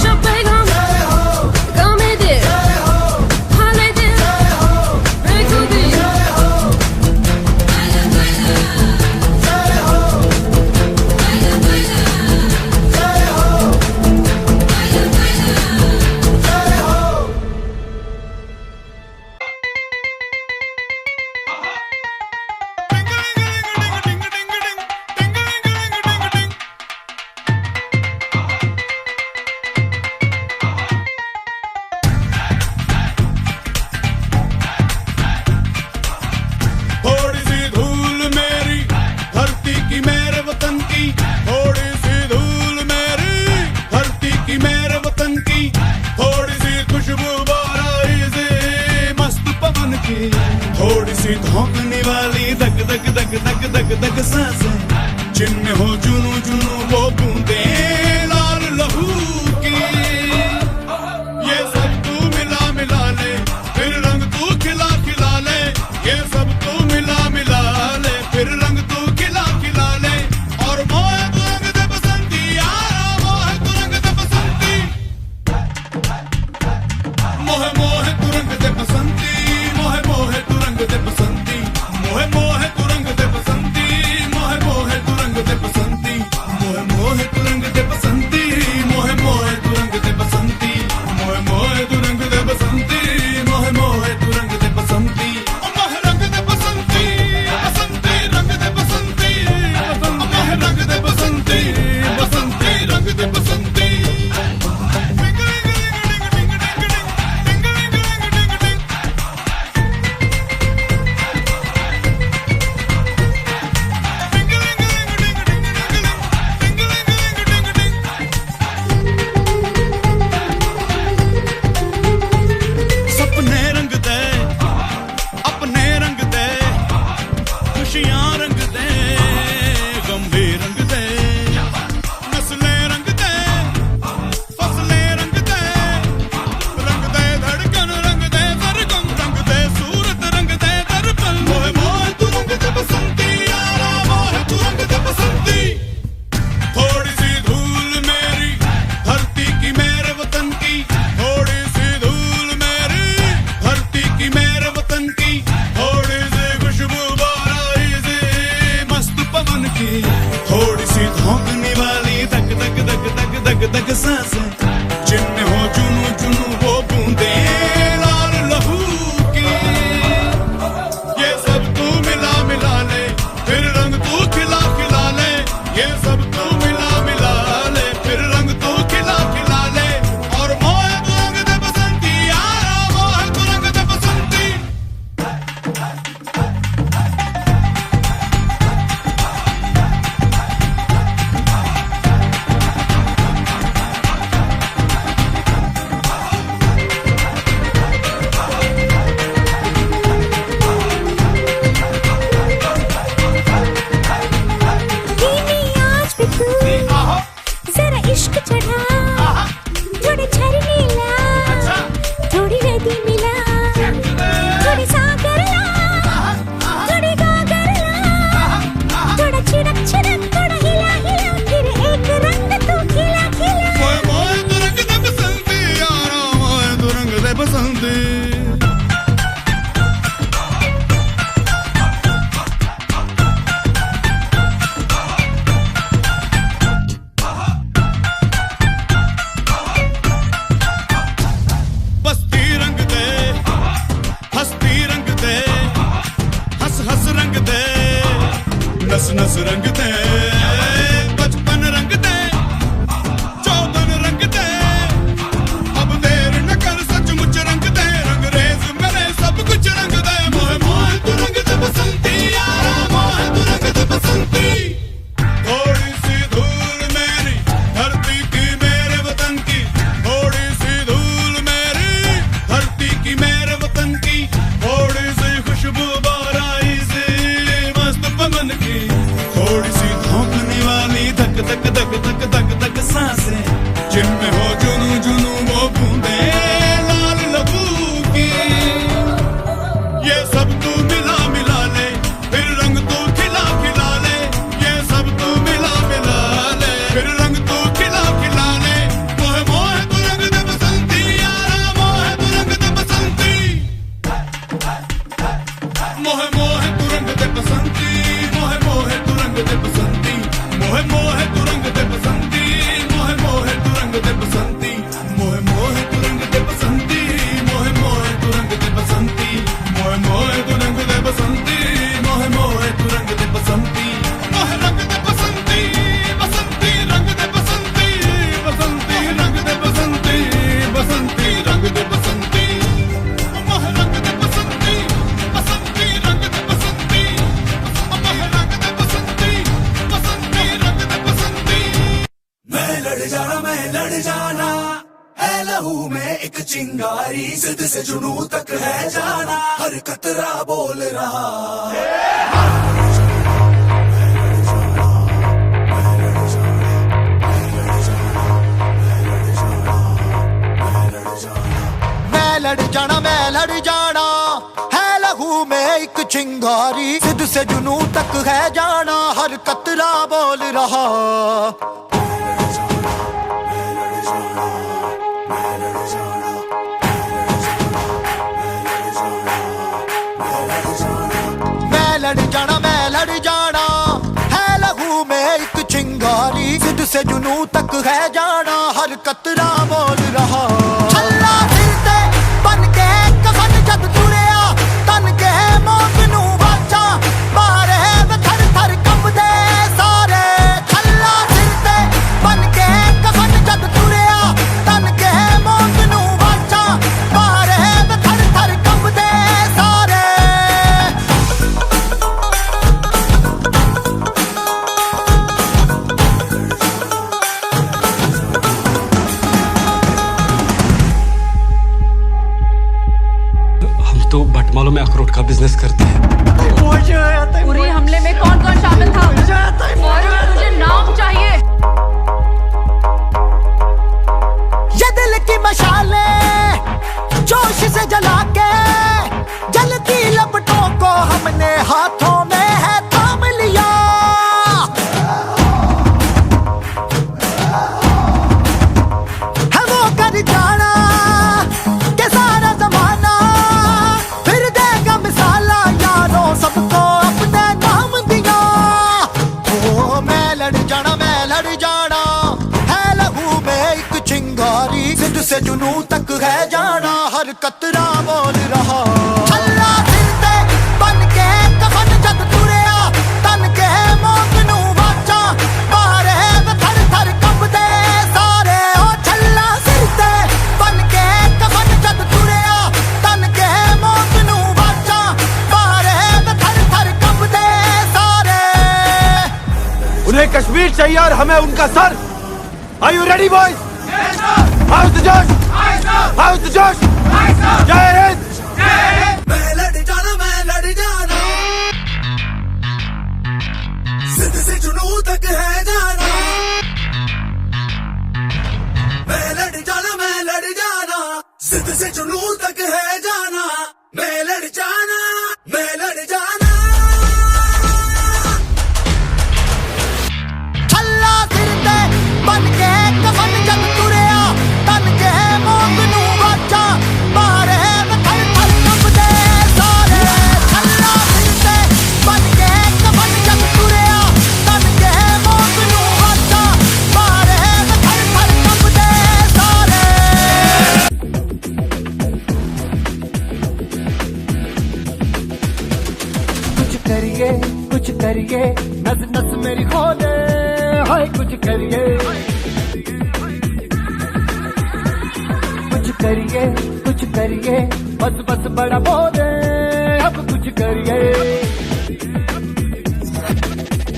शब्द गामे दे हाले दे रेखो दे थोड़ी सी धूल मेरी धरती की मेरे वतन की, थोड़ी सी धूल मेरी धरती की मेरे वतन की, थोड़ी सी खुशबू बाराई से मस्त पवन की, थोड़ी सी धौंकने वाली धक धक धक धक धक धक सांसें, जिनमें हो जुनू जुनू वो बूंदे लाल लहू की, ये सब तू मिला मिला ले फिर रंग तू खिला खिला ले, ये सब तू मिला मिला ले फिर रंग तू खिला खिला ले, और मोहे तू रंग दे बसंती यारा मोहे तू रंग दे बसंती, मोहे मोहे तू रंग दे बसंती, मोहे मोहे तू रंग दे बसंती, मोहे मोहे तू रंग दे बसंती, मोहे मोहे तू रंग दे बसंती, मोहे मोहे तू रंग दे बसंती, मोहे मोहे तू रंग दे बसंती, मोहे मोहे तू रंग दे बसंती, मोहे मोहे तू रंग दे बसंती, मोहे रंग दे बसंती, बसंती रंग दे बसंती, मोहे रंग दे बसंती, बसंती रंग दे बसंती। सपने रंग दे अपने रंग दे, खुशियां रंग दे गंभीर रंग दे, नस्लें रंग दे फसलें रंग दे धड़कन रंग दे सरगम रंग दे सूरत रंग दे दर्पण, मोहे मोहे तू रंग दे बसंती यारा मोहे तू रंग दे बसंती, थोड़ी सी धूल मेरी धरती की मेरे वतन की, थोड़ी सी धूल मेरी धरती की मेरे वतन की, थोड़ी सी खुशबू बाराई से मस्त पवन की, थोड़ी सी धौंकने वाली धक धक धक धक धक धक सांसें, जिनमें हो जुनू जुनू वो बूंदे लाल लहू की, ये सब तू मिला मिला ले फिर रंग तू खिला खिला ले, ये सब तू मिला मिला ले फिर रंग तू खिला खिला ले, और मोहे तू रंग दे बसंती यारा मोहे तू रंग दे बसंती। धीमी आंच पे तू जरा इश्क चढ़ा, थोड़े झरने ला थोड़ी नदी मिला, थोड़ी सागर ला थोड़ी गागर ला, थोड़ा छिड़क छिड़क थोड़ा हिला हिला फिर एक रंग तू खिला खिला, मोहे मोहे तू रंग दे बसंती यारा मोहे तू रंग दे बसंती। बस्ती रंग दे हस्ती रंग दे हंस हंस रंग दे नस नस रंग दे बचपन रंग दे चौबन रंग दे, अब देर न कर सचमुच रंग दे, रंग रेज मेरे सब कुछ रंग दे, मोहे मोहे तू रंग दे बसंती यारा मोहे तू रंग दे बसंती, थोड़ी सी धूल मेरी धरती की मेरे वतन की, थोड़ी सी धूल मेरी धरती की मेरे वतन की, थोड़ी सी खुशबू बाराई से मस्त पवन की, थोड़ी सी चिंगारी, जिद से जुनू तक है जाना, हर कतरा बोल रहा। मैं लड़ जाना है लहू में एक चिंगारी, जिद से जुनू तक है जाना, हर कतरा बोल रहा। मैं लड़ जाना है लहू में एक चिंगारी, जिद से जुनू तक है जाना, हर कतरा बोल रहा। छल्ला सिर ते बन के कफन जद तुरिया, तन के मौत नू वाचा, मारे थर थर कंबदे सारे। छल्ला सिर ते बन के कफन जद तुरिया, तन के मौत नू वाचा, मारे थर थर कंबदे सारे। तो भटमालों में अखरोट का बिजनेस करते हैं। पूरे हमले में कौन कौन शामिल था? मुझे नाम चाहिए। ये दिल की मशाले जोश से जला के, जलती लपटों को हमने हाथों में है थाम लिया। है वो कर जाना के सारा जमाना, फिर देगा मिसाला यारों सबको अपने नाम दिया। ओ मैं लड़ जाना है लहू में एक चिंगारी, जिद से जुनू तक है जाना, हर कतरा बोल रहा। छल्ला सिर ते बन के कफन जद तुरिया, तन के मौत नू वाचा, मारे थर थर कंबदे सारे। ओ छल्ला सिर ते बन के कफन जद तुरिया, तन के मौत नू वाचा, मारे थर थर कंबदे सारे। उन्हें कश्मीर चाहिए और हमें उनका sir. Are you ready, boys? Yes, sir. How's the Josh? Aye, sir. How's the Josh? Aye, sir. Jai Hind. मैं लड़ जाना, जिद से जुनू तक है जाना। मैं लड़ जाना, जिद से जुनू तक है जाना। मैं लड़ जाना। छल्ला सिर ते बन के कफन जद तुरिया, तन के मौत नू वाचा, मारे थर थर कंबदे सारे। छल्ला सिर ते बन के कफन जद तुरिया, तन के मौत नू वाचा, मारे थर थर कंबदे सारे। कुछ करिए नस नस मेरी खोले, हाय कुछ करिए बस बस बड़ा बोले, अब कुछ करिए।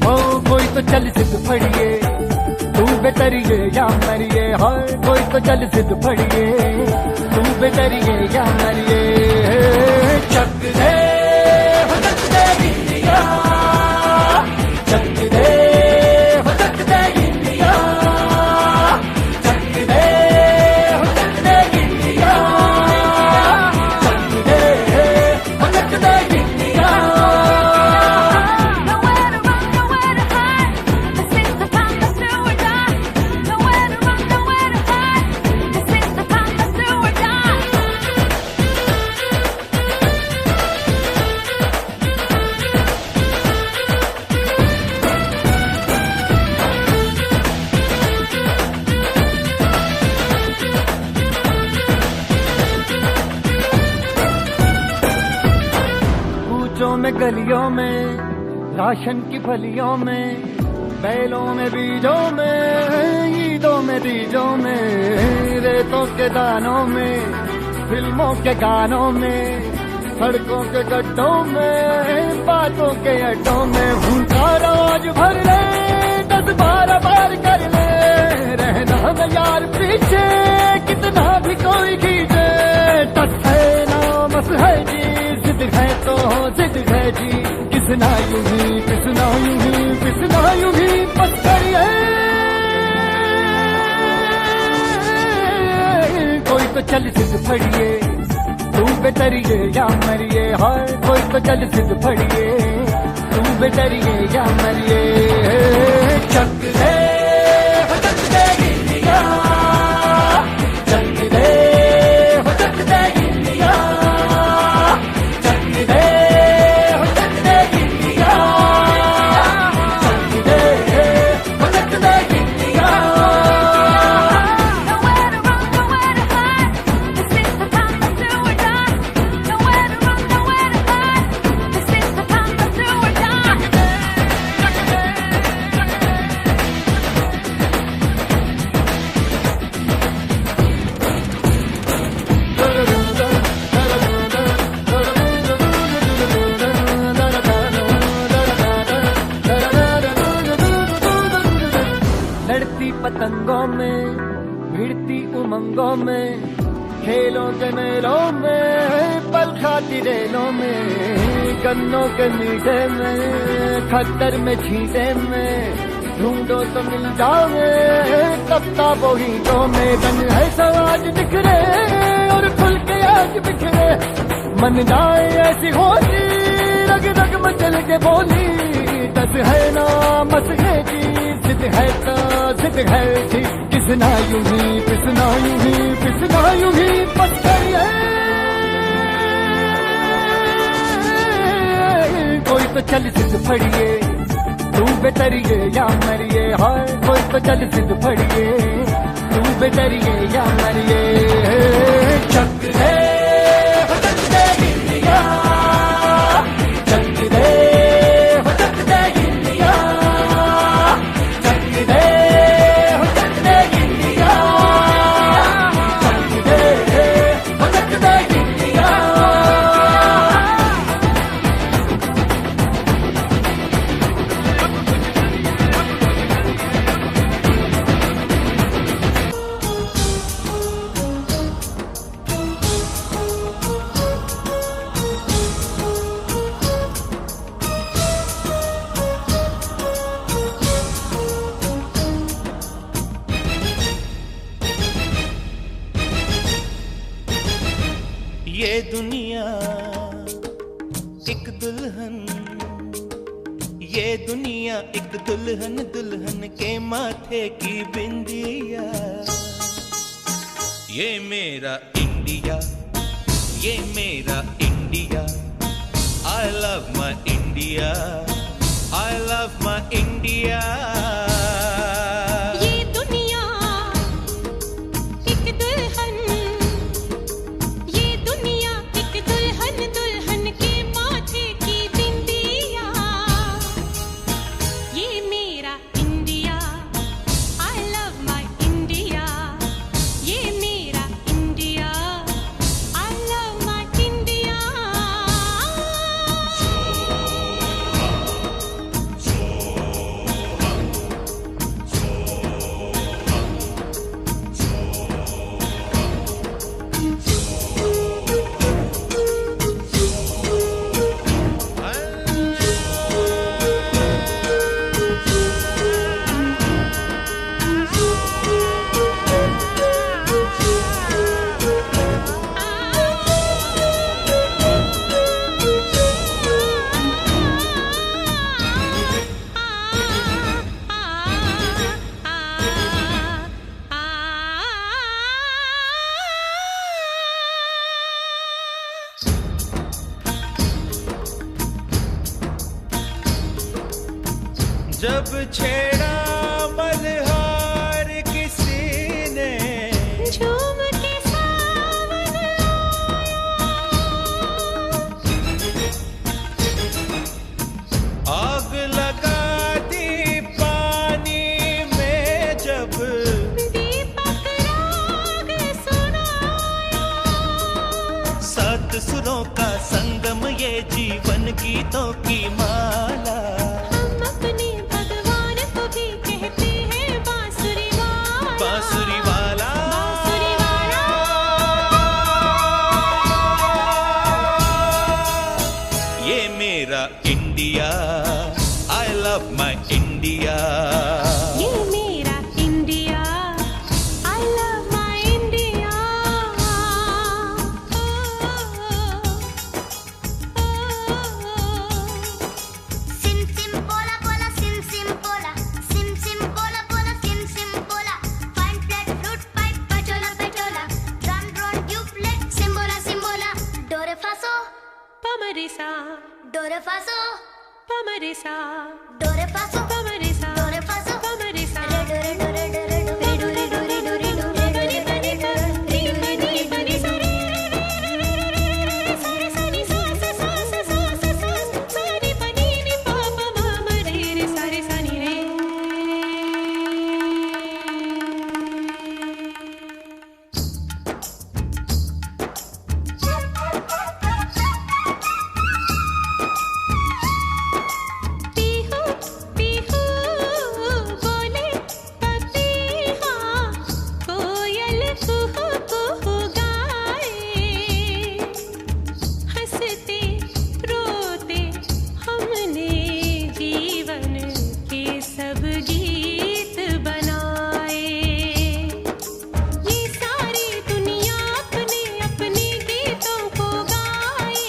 ओ कोई तो चल सिद्ध फड़िए, तू बेतरिए या मरिए। हाय कोई तो चल सिद्ध फड़िए, तू बेतरिए या मरिए। चक दे इंडिया, चक दे इंडिया, चक दे इंडिया, चक दे India. Nowhere to run, nowhere to hide. This is the time, let's do or die. Nowhere to run, nowhere to hide. This is the time, let's do or die. कूचों में गलियों में, राशन की फलियों में, बैलों में बीजों में, ईदों में तीजों में, रेतों के दानों में, फिल्मों के गानों में, सड़कों के गड्ढों में, बातों के अड्डों में। भूखा रोज भर ले, 10-12 बार कर ले, रहना न यार पीछे, कितना भी कोई खींचे। है जी, जिद है तो जिद है जी, किसना यूं ही पिसना यूं ही पिसना यूं ही बस करिए। कोई तो चल जिद फड़िए, तू बेतरिए या मरिए, हाय कोई तो चल जिद फड़िए, तू बेतरिए या मरिए। चक दे हो चक दे गिलिया, चक दे हो चक दे गिलिया, चक दे हो चक दे गिलिया, चक दे हो चक दे गिलिया। लड़ती पतंगों में, भिड़ती उमंगों में, खेलों के मेलों में, पल खाती रेलों में, गन्नों के मीठे में, खद्दर में छींटे में, ढूंढो तो मिल जाओगे किताबों हीटों में। रंग है समाज बिखरे और खुल के आज बिखरे, मन जाए ऐसी होली, रग रग मचल के बोली। दस है ना मस है जी, जिद है तो जिद है जी, किसना यूं ही पिसना यूं ही पिसना यूं ही बस करिए। कोई तो चल जिद फड़िए, तू बेतरिए या मरिए, हाय कोई तो चल जिद फड़िए, तू बेतरिए या मरिए। चक दे हो चक दे गिलिया, चक दे हो चक दे गिलिया, चक दे हो चक दे गिलिया, चक दे हो चक दे गिलिया। ये दुनिया एक दुल्हन, ये दुनिया एक दुल्हन, दुल्हन के माथे की बिंदिया। ये मेरा इंडिया, ये मेरा India, I love my India, I love my India। ये दुनिया एक दुल्हन, ये दुनिया एक दुल्हन, दुल्हन के माथे की बिंदिया। ये मेरा India, I love my India, ये मेरा India, I love my India। जब छेड़ा मल्हार किसी ने, झूम के सावन आग लगा दी पानी में, जब दीपक राग सुनाया। सात सुरों का संगम, ये जीवन गीतों की माला। हम अपने भगवान को भी कहते हैं बांसुरी वाला, बांसुरी वाला, बांसुरी वाला। मेरा India, I love my India. ये मेरा India, I love my India. सिम सिम बोला बोला सिम सिम बोला सिम सिम बोला बोला सिम सिम बोला फाइन फ्लैट फ्लूट पाइप पटोला पटोला ड्रम ड्रोन ट्यूबलेट सिम्बोला सिम्बोला डोरे फासो पमरिसा डोरे फासो पमरिसा डोरे फासो पमरिसा डोरे फासो पमरिसा डोरे डोरे डोरे डोरे डोरे डोरे डोरे डोरे पनी पनी प री पनी पनी सा रे सा रे सा नी सा सा सा सा सा सा सा री पनी नी प प म म रे रे सा रे सा नी रे पीहू पीहू बोले पपीहा कोयल कुहू कुहू गाए हंसते रोते हमने जीवन के सब गीत बनाए ये सारी दुनिया अपने अपने गीतों को गाए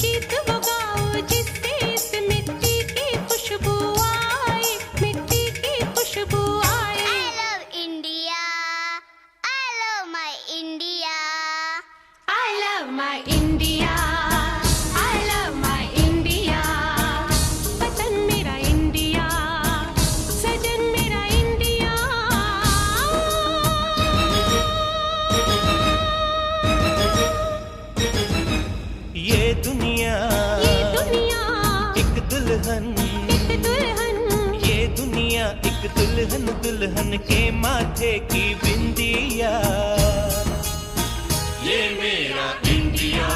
गीत वो गाओ जिससे इस मिट्टी की खुशबू आए मिट्टी की खुशबू आए I love India. I love my India. I love my India. I love my India. वतन मेरा इंडिया सजन मेरा इंडिया ये दुनिया ये दुनिया एक दुल्हन, एक दुल्हन ये दुनिया एक दुल्हन, दुल्हन के माथे की बिंदिया। ये मेरा इंडिया,